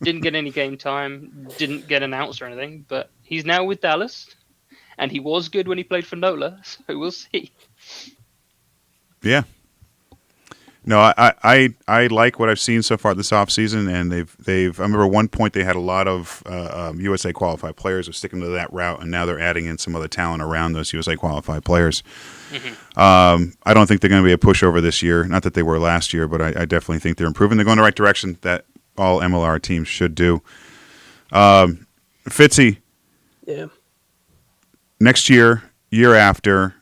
Didn't get any game time, didn't get announced or anything, but he's now with Dallas, and he was good when he played for NOLA, so we'll see. Yeah. No, I like what I've seen so far this offseason, and they've I remember one point they had a lot of USA qualified players who sticking to that route, and now they're adding in some other talent around those USA qualified players. I don't think they're going to be a pushover this year. Not that they were last year, but I definitely think they're improving. They're going the right direction that all MLR teams should do. Fitzy, Yeah. next year after,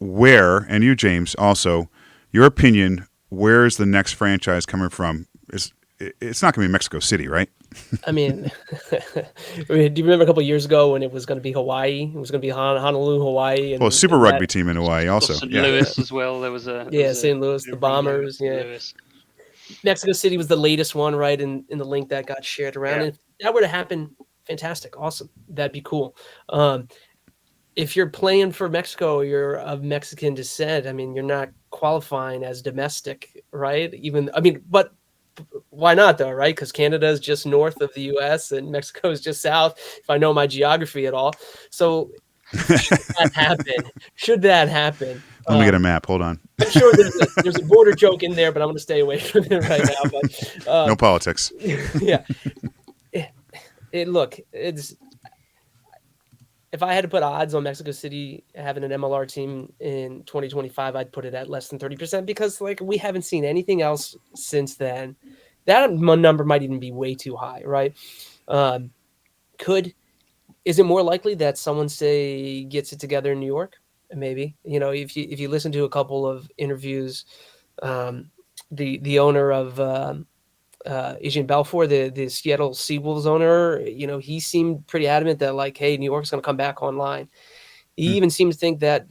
where, and you, James, also, your opinion, where is the next franchise coming from? It's not going to be Mexico City, right? I mean, do you remember a couple of years ago when it was going to be Hawaii? It was going to be Honolulu, Hawaii. And, Well, a Super Rugby team in Hawaii also. St. Yeah. Louis as well. There was a St. Louis, the Bombers. Yeah. Louis. Mexico City was the latest one, right? In the link that got shared around. Yeah. And if that were to happen, fantastic, awesome. That'd be cool. If you're playing for Mexico, you're of Mexican descent. I mean, you're not qualifying as domestic, right? But why not though, right? Because Canada is just north of the U.S. and Mexico is just south, if I know my geography at all. So should that happen? Let me get a map. Hold on. I'm sure there's a border joke in there, but I'm going to stay away from it right now. But No politics. Yeah. If I had to put odds on Mexico City having an MLR team in 2025, I'd put it at less than 30% because we haven't seen anything else since then. That number might even be way too high, right? Is it more likely that someone gets it together in New York? Maybe, if you listen to a couple of interviews, the owner of Asian Balfour, the Seattle Seawolves owner, he seemed pretty adamant that hey, New York's going to come back online. He even seemed to think that,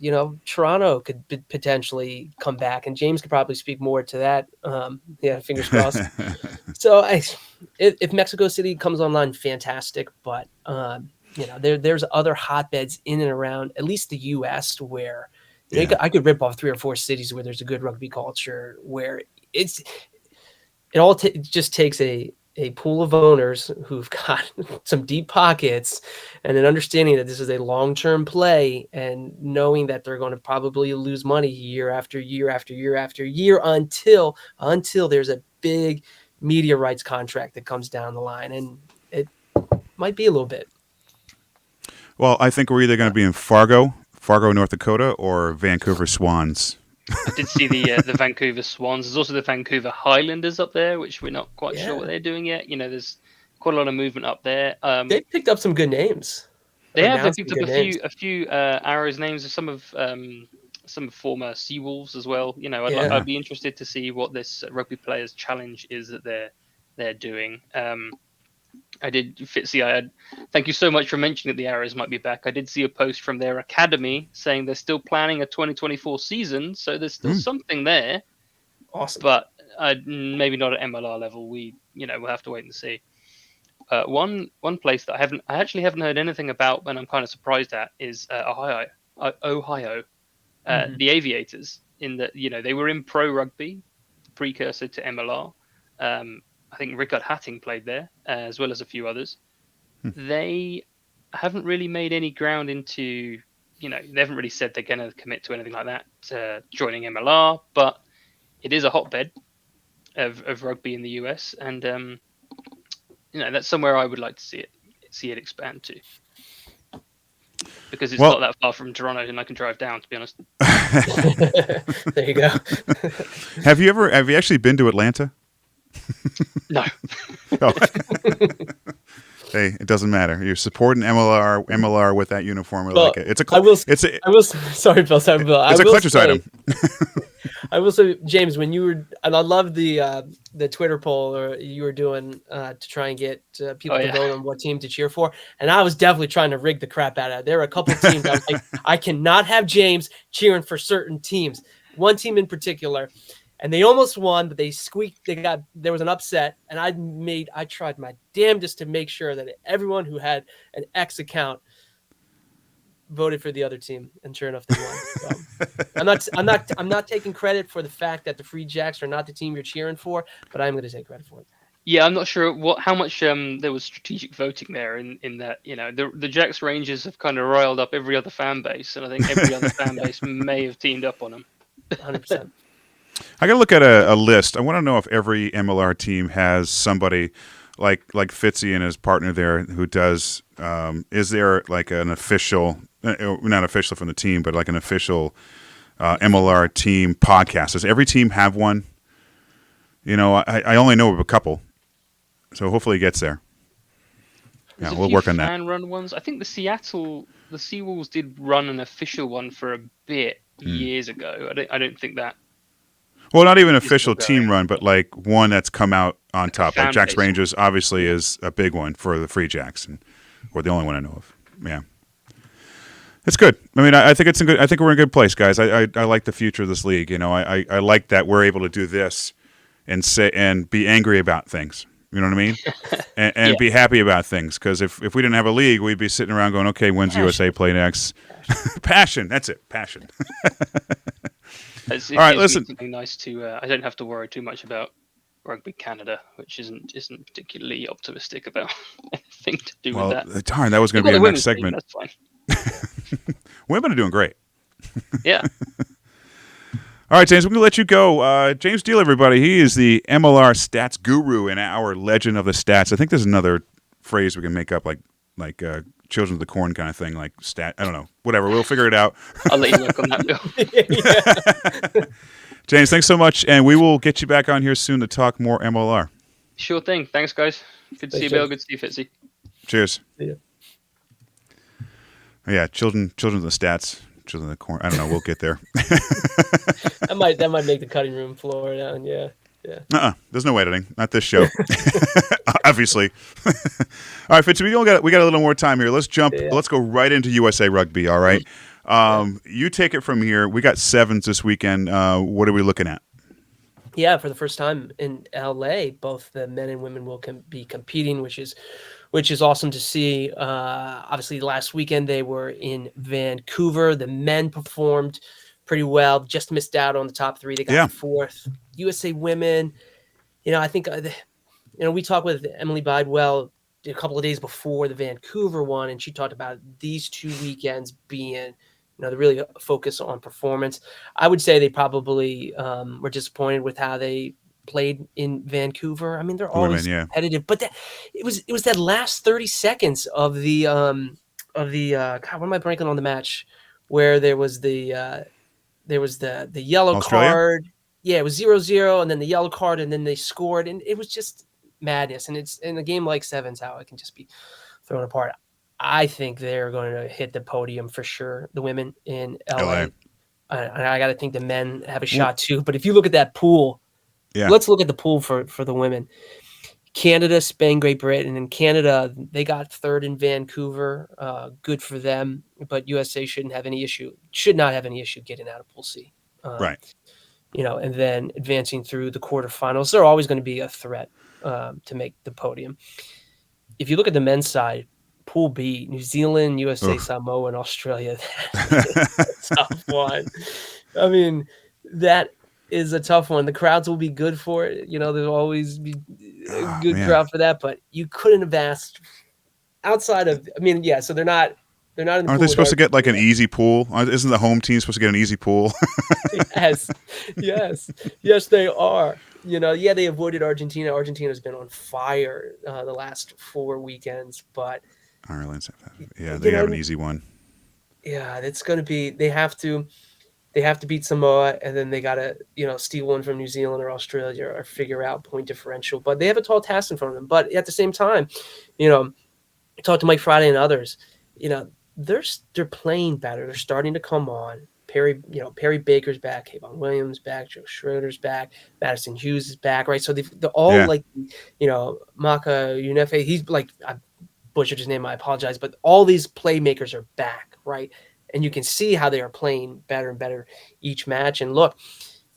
Toronto could potentially come back, and James could probably speak more to that. Fingers crossed. So if Mexico City comes online, fantastic. But, there's other hotbeds in and around at least the U.S. where I could rip off 3 or 4 cities where there's a good rugby culture, where it just takes a pool of owners who've got some deep pockets and an understanding that this is a long-term play and knowing that they're going to probably lose money year after year after year after year until there's a big media rights contract that comes down the line. And it might be a little bit. Well, I think we're either going to be in Fargo, North Dakota, or Vancouver Swans. I did see the Vancouver Swans. There's also the Vancouver Highlanders up there, which we're not quite sure what they're doing yet. There's quite a lot of movement up there. They picked up some good names. They picked up a few Arrows names of some of former Seawolves as well. I'd be interested to see what this Rugby Players Challenge is that they're doing. Thank you so much for mentioning that the Arrows might be back. I did see a post from their academy saying they're still planning a 2024 season, so there's still something there. Awesome. But maybe not at MLR level. We'll have to wait and see. One place that I actually haven't heard anything about, and I'm kind of surprised at, is Ohio. The Aviators, in that they were in pro rugby, precursor to MLR. I think Rickard Hatting played there, as well as a few others. They haven't really made any ground into, they haven't really said they're going to commit to anything like that, joining MLR, but it is a hotbed of rugby in the US, and that's somewhere I would like to see it expand to, because it's not that far from Toronto, and I can drive down, to be honest. There you go. Have you actually been to Atlanta? No. Oh. Hey, it doesn't matter. You're supporting MLR with that uniform. Like it. Sorry, Bill. It's a collector's item. I will say, James, when you were, and I love the Twitter poll you were doing to try and get people to vote on what team to cheer for, and I was definitely trying to rig the crap out of it. There were a couple of teams I was like, I cannot have James cheering for certain teams. One team in particular. And they almost won, but they squeaked. There was an upset, and I tried my damnedest to make sure that everyone who had an X account voted for the other team, and sure enough, they won. So I'm not taking credit for the fact that the Free Jacks are not the team you're cheering for, but I'm going to take credit for it. Yeah, I'm not sure how much there was strategic voting there in that, the Jacks Rangers have kind of riled up every other fan base, and I think every other fan base may have teamed up on them. 100%. I got to look at a list. I want to know if every MLR team has somebody like Fitzy and his partner there who does. Is there like an official, not official from the team, but like an official MLR team podcast? Does every team have one? You know, I only know of a couple, so hopefully it gets there. Yeah, we'll work on that. Fan-run ones. I think the Seawolves did run an official one for a bit years ago. I don't think that. Well, not even official team run, but like one that's come out on top. Like Jacks Rangers obviously is a big one for the Free Jacks, or the only one I know of. Yeah, it's good. I mean, I think it's a good. I think we're in a good place, guys. I like the future of this league. You know, I like that we're able to do this and be angry about things. You know what I mean? And be happy about things. Because if we didn't have a league, we'd be sitting around going, okay, when's USA play next? Passion. That's it. Passion. All right, listen. Something nice to. I don't have to worry too much about Rugby Canada, which isn't particularly optimistic about anything to do with that. Darn, that was going to be our next segment. Team, that's fine. Women are doing great. Yeah. All right, James, we're going to let you go. James Deal, everybody. He is the MLR stats guru and our legend of the stats. I think there's another phrase we can make up, like Children of the Corn kind of thing, like stat. I don't know. Whatever. We'll figure it out. I'll let you work on that, Bill. James, thanks so much, and we will get you back on here soon to talk more MLR. Sure thing. Thanks, guys. Good to see you, Bill. Good to see you, Fitzy. Cheers. Yeah. Yeah, children of the stats. Children of the Corn. I don't know. We'll get there. that might make the cutting room floor down. Yeah. There's no editing. Not this show. Obviously. All right, Fitz, we got a little more time here. Let's jump. Yeah. Let's go right into USA Rugby. All right. You take it from here. We got sevens this weekend. What are we looking at? Yeah, for the first time in LA, both the men and women will be competing, which is awesome to see. Obviously, last weekend they were in Vancouver. The men performed pretty well, just missed out on the top three. They got fourth. USA women, I think, we talked with Emily Bidewell a couple of days before the Vancouver one, and she talked about these 2 weekends being, the really focus on performance. I would say they probably were disappointed with how they played in Vancouver. I mean, they're always competitive, but it was that last 30 seconds of the God, what am I blanking on the match where there was the yellow Australia? card. Yeah, it was 0-0 and then the yellow card and then they scored, and it was just madness. And it's in a game like sevens how it can just be thrown apart. I think they're going to hit the podium for sure. The women in LA. I got to think the men have a shot too. But if you look at that pool, let's look at the pool for the women. Canada, Spain, Great Britain. And Canada, they got third in Vancouver. Good for them. But USA should not have any issue getting out of Pool C. Right. And then advancing through the quarterfinals. They're always going to be a threat to make the podium. If you look at the men's side, Pool B, New Zealand, USA, Samoa, and Australia. That's a tough one. I mean, that is a tough one. The crowds will be good for it. There'll always be a good crowd for that. But you couldn't have asked outside of. I mean, so they're not. They're not in the Aren't pool they supposed to get like an easy pool? Isn't the home team supposed to get an easy pool? Yes, they are. They avoided Argentina. Argentina's been on fire the last 4 weekends, but Ireland's they have an easy one. Yeah, it's going to be. They have to beat Samoa, and then they got to steal one from New Zealand or Australia or figure out point differential. But they have a tall task in front of them. But at the same time, talk to Mike Friday and others. They're playing better. They're starting to come on. Perry Baker's back. Kayvon Williams back. Joe Schroeder's back. Madison Hughes is back. Right. So they're all like, Maka Unefe. He's like, I butchered his name. I apologize. But all these playmakers are back. Right. And you can see how they are playing better and better each match. And look,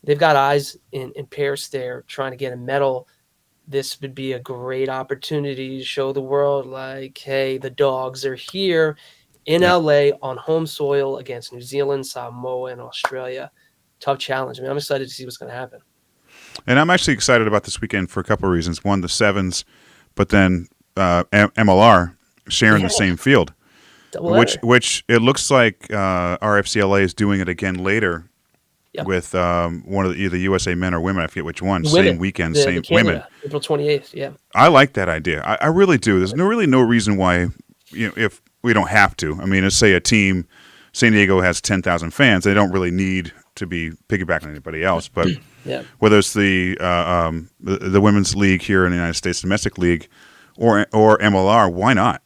they've got eyes in Paris there trying to get a medal. This would be a great opportunity to show the world, like, hey, the dogs are here in LA on home soil against New Zealand, Samoa, and Australia. Tough challenge. I mean, I'm excited to see what's going to happen. And I'm actually excited about this weekend for a couple of reasons. One, the sevens, but then MLR sharing the same field, which it looks like RFCLA is doing it again later with one of either USA men or women. I forget which one. Women. Same weekend, The same Canada, women. April 28th. Yeah. I like that idea. I really do. There's really no reason why, if we don't have to. I mean, let's say a team, San Diego has 10,000 fans. They don't really need to be piggybacking on anybody else. But whether it's the women's league here in the United States, domestic league, or MLR, why not?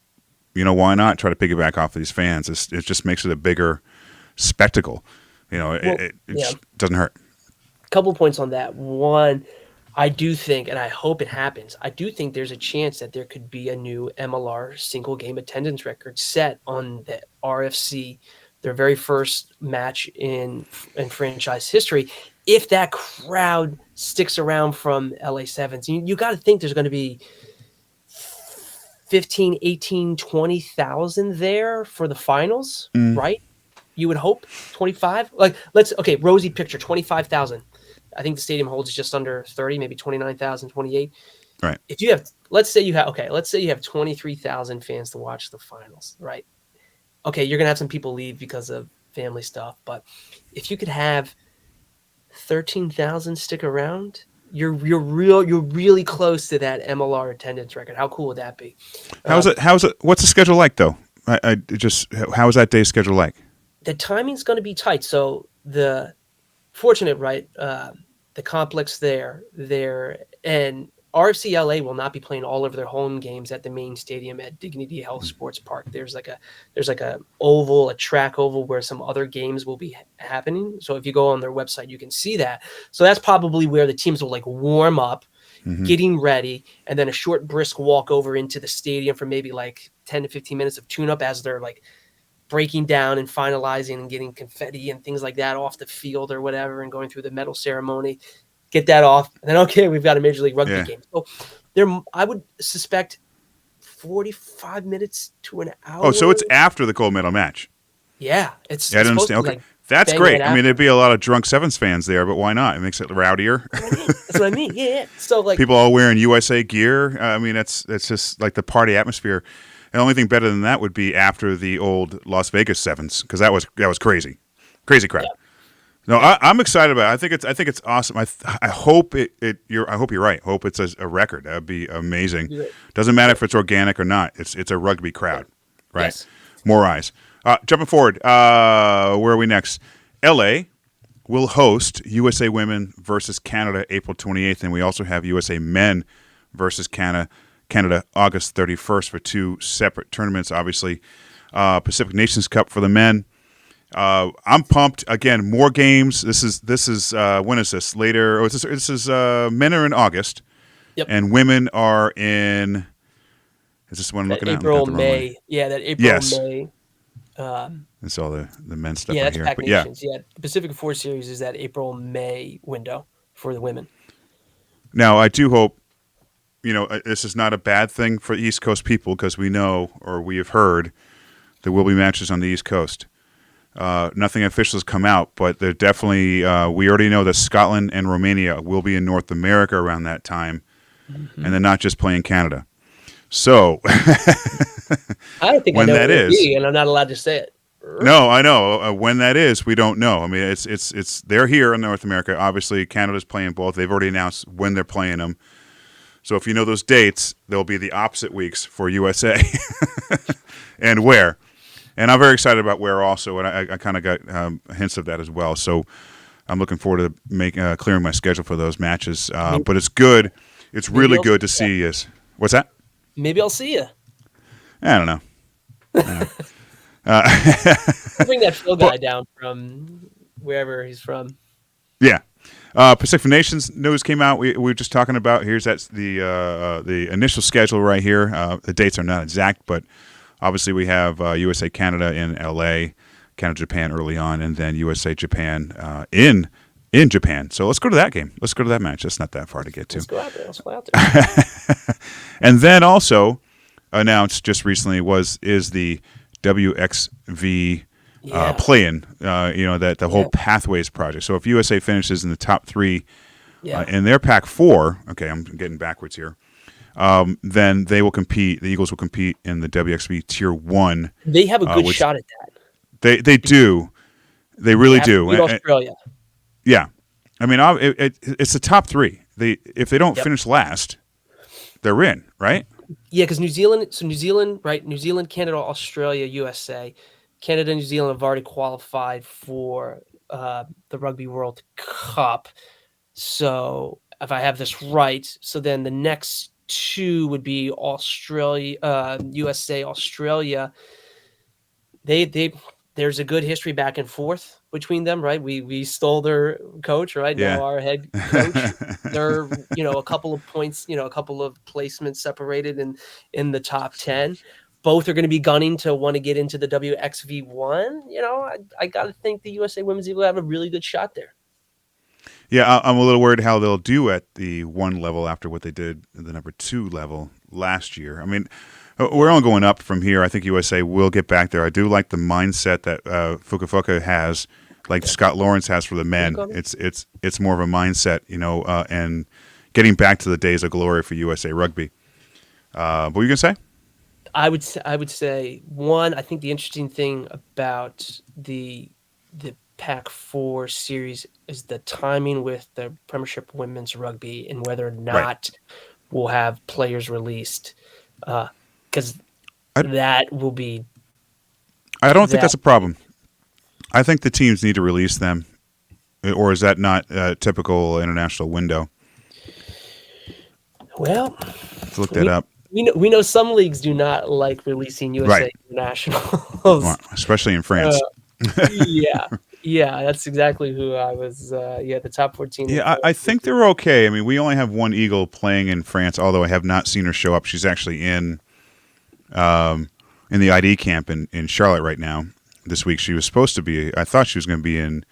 Why not try to piggyback off of these fans? It just makes it a bigger spectacle. It just doesn't hurt. Couple points on that. One, I do think, and I hope it happens, I do think there's a chance that there could be a new MLR single game attendance record set on the RFC, their very first match in franchise history. If that crowd sticks around from LA Sevens, you got to think there's going to be 15, 18, 20,000 there for the finals, right? You would hope 25. Rosy picture, 25,000. I think the stadium holds just under 30, maybe 29,000, 28. Right. If you have, let's say you have 23,000 fans to watch the finals, right? Okay, you're going to have some people leave because of family stuff, but if you could have 13,000 stick around, you're really close to that MLR attendance record. How cool would that be? How's it? What's the schedule like though? How is that day schedule like? The timing's going to be tight. So the fortunate, right? The complex there, and RFC LA will not be playing all of their home games at the main stadium at Dignity Health Sports Park. There's like a track oval where some other games will be happening. So if you go on their website, you can see that. So that's probably where the teams will warm up, getting ready, and then a short brisk walk over into the stadium for maybe 10 to 15 minutes of tune up as they're breaking down and finalizing and getting confetti and things like that off the field or whatever, and going through the medal ceremony. Get that off, and then we've got a Major League Rugby game. So I would suspect 45 minutes to an hour. Oh, so it's after the gold medal match. Yeah, it's. I don't understand. Okay, that's great. I mean, there'd be a lot of drunk Sevens fans there, but why not? It makes it rowdier. That's what I mean. Yeah. So people all wearing USA gear. I mean, it's just the party atmosphere. The only thing better than that would be after the old Las Vegas Sevens, because that was crazy crowd. Yeah. No, I'm excited about it. I think it's awesome. I hope I hope you're right. I hope it's a record. That would be amazing. Right. Doesn't matter if it's organic or not. It's a rugby crowd, right? Yes. More eyes. Jumping forward, where are we next? LA will host USA Women versus Canada April 28th, and we also have USA Men versus Canada August 31st for two separate tournaments. Obviously, Pacific Nations Cup for the men. I'm pumped. Again, more games. This is when is this? Later. Oh, this is men are in August, and women are in. Is this one I'm looking at? April, May. Yeah, that April, May. It's all the men's stuff right here. Pac Nations. Yeah, the Pacific 4 Series is that April, May window for the women. Now, I do hope, this is not a bad thing for East Coast people, because we know, or we have heard, there will be matches on the East Coast. Nothing official has come out, but they're definitely. We already know that Scotland and Romania will be in North America around that time, and they're not just playing Canada. So, I don't think when I know that is, and I'm not allowed to say it. No, I know. When that is, we don't know. I mean, it's they're here in North America. Obviously, Canada's playing both. They've already announced when they're playing them. So if you know those dates, they'll be the opposite weeks for USA and where. And I'm very excited about where also, and I kind of got hints of that as well. So I'm looking forward to clearing my schedule for those matches. But it's good. It's really good to see. What's that? Maybe I'll see you. I don't know. I'll bring that Phil guy down from wherever he's from. Yeah. Pacific Nations news came out. We were just talking about. That's the initial schedule right here. The dates are not exact, but obviously we have USA Canada in LA, Canada Japan early on, and then USA Japan in Japan. So let's go to that game. Let's go to that match. That's not that far to get to. Let's go out there. Let's fly out there. And then also announced just recently is the WXV play-in. That the whole Pathways project. So if USA finishes in the top 3 in their Pac 4, okay, I'm getting backwards here. Then they will compete. The Eagles will compete in the WXV Tier 1. They have a good shot at that. They do. They really do. Australia. Yeah, I mean, it's the top three. If they don't finish last, they're in, right? Yeah, because New Zealand, right? New Zealand, Canada, Australia, USA. Canada and New Zealand have already qualified for the Rugby World Cup. So if I have this right, so then the next two would be Australia, USA, Australia. There's a good history back and forth between them, right? We stole their coach, right? Yeah. Now our head coach. They're a couple of points, a couple of placements separated in the top 10. Both are going to be gunning to want to get into the WXV1. I got to think the USA Women's Eagle have a really good shot there. Yeah, I'm a little worried how they'll do at the 1 level after what they did at the number 2 level last year. I mean, we're only going up from here. I think USA will get back there. I do like the mindset that Fukufuka has, like Scott Lawrence has for the men. It's more of a mindset, and getting back to the days of glory for USA Rugby. What were you gonna say? I would say one. I think the interesting thing about the Pac 4 series is the timing with the Premiership Women's Rugby and whether or not we'll have players released. Because that will be. I don't think that's a problem. I think the teams need to release them, or is that not a typical international window? Well, let's look that up. We know some leagues do not like releasing USA internationals, well, especially in France. Yeah, that's exactly who I was. The top 14. Yeah, I think they're okay. I mean, we only have one Eagle playing in France, although I have not seen her show up. She's actually in the ID camp in Charlotte right now. This week she was supposed to be. I thought she was going to be in.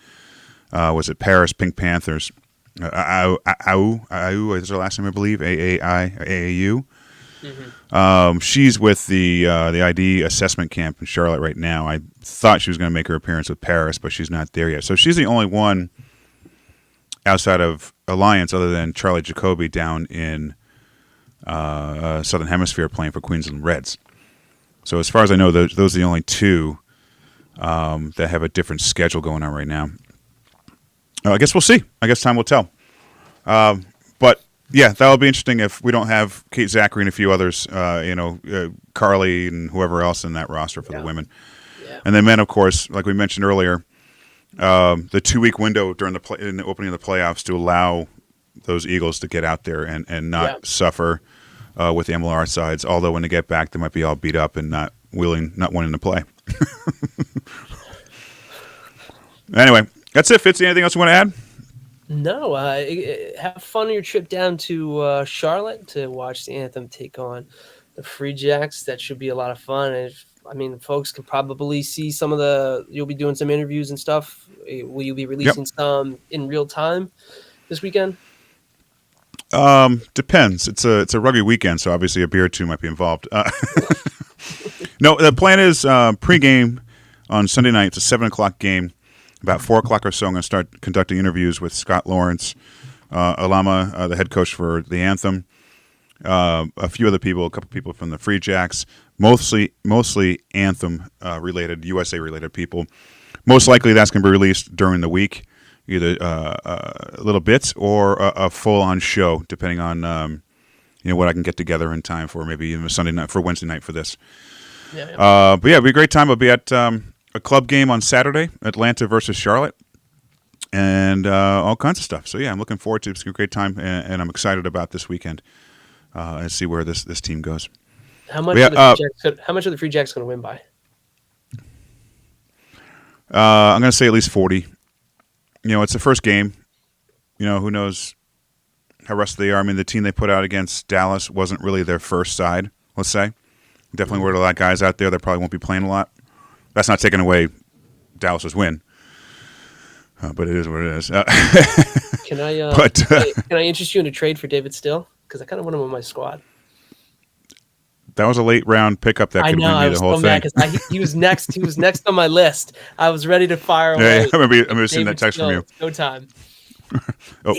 Was it Paris Pink Panthers? Aau is her last name, I believe. AAU. Mm-hmm. She's with the ID assessment camp in Charlotte right now. I thought she was going to make her appearance with Paris, but she's not there yet. So she's the only one outside of Alliance, other than Charlie Jacoby down in Southern Hemisphere playing for Queensland Reds. So as far as I know, those are the only two that have a different schedule going on right now. I guess we'll see. I guess time will tell. But yeah, that'll be interesting if we don't have Kate Zachary and a few others, Carly and whoever else in that roster for the women. Yeah. And then men, of course, like we mentioned earlier, the 2-week window during in the opening of the playoffs to allow those Eagles to get out there and not suffer with the MLR sides. Although when they get back, they might be all beat up and not wanting to play. Anyway, that's it. Fitzy, anything else you want to add? No, have fun on your trip down to Charlotte to watch the Anthem take on the Free Jacks. That should be a lot of fun. And folks can probably see some of you'll be doing some interviews and stuff. Will you be releasing some in real time this weekend? Depends. It's a rugby weekend, so obviously a beer or two might be involved. No, the plan is pregame on Sunday night. It's a 7:00 game. About 4:00 or so, I'm going to start conducting interviews with Scott Lawrence, Alama, the head coach for the Anthem, a few other people, a couple people from the Free Jacks, mostly Anthem related, USA related people. Most likely that's going to be released during the week, either little bits or a full on show, depending on what I can get together in time for maybe even Sunday night for Wednesday night for this. But yeah, it'll be a great time. I'll be at a club game on Saturday, Atlanta versus Charlotte, and all kinds of stuff. So yeah, I'm looking forward to it. It's a great time, and I'm excited about this weekend and see where this team goes. How much are the Free Jacks going to win by? I'm going to say at least 40. It's the first game. Who knows how rusty they are. I mean, the team they put out against Dallas wasn't really their first side, let's say. Definitely were a lot of guys out there that probably won't be playing a lot. That's not taking away Dallas's win, but it is what it is. Can I interest you in a trade for David Still? Because I kind of want him on my squad. That was a late round pickup that could win me the whole thing. He was next. He was next on my list. I was ready to fire away. Yeah, I remember seeing that text from you. No time. I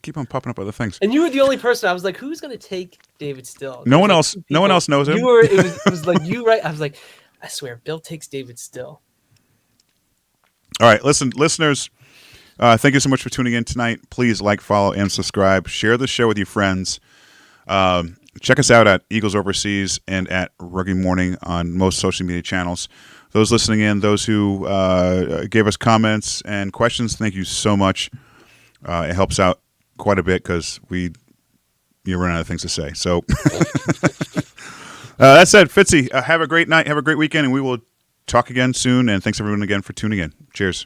keep on popping up other things. And you were the only person. I was like, who's going to take David Still? No one else knows him. It was like you, right? I was like, I swear, Bill takes David Still. All right, listeners, Thank you so much for tuning in tonight. Please like, follow, and subscribe. Share the show with your friends. Check us out at Eagles Overseas and at Rugby Morning on most social media channels. Those listening in, those who gave us comments and questions, thank you so much. It helps out quite a bit because you run out of things to say. So that said, Fitzy, have a great night, have a great weekend, and we will talk again soon. And thanks everyone again for tuning in. Cheers.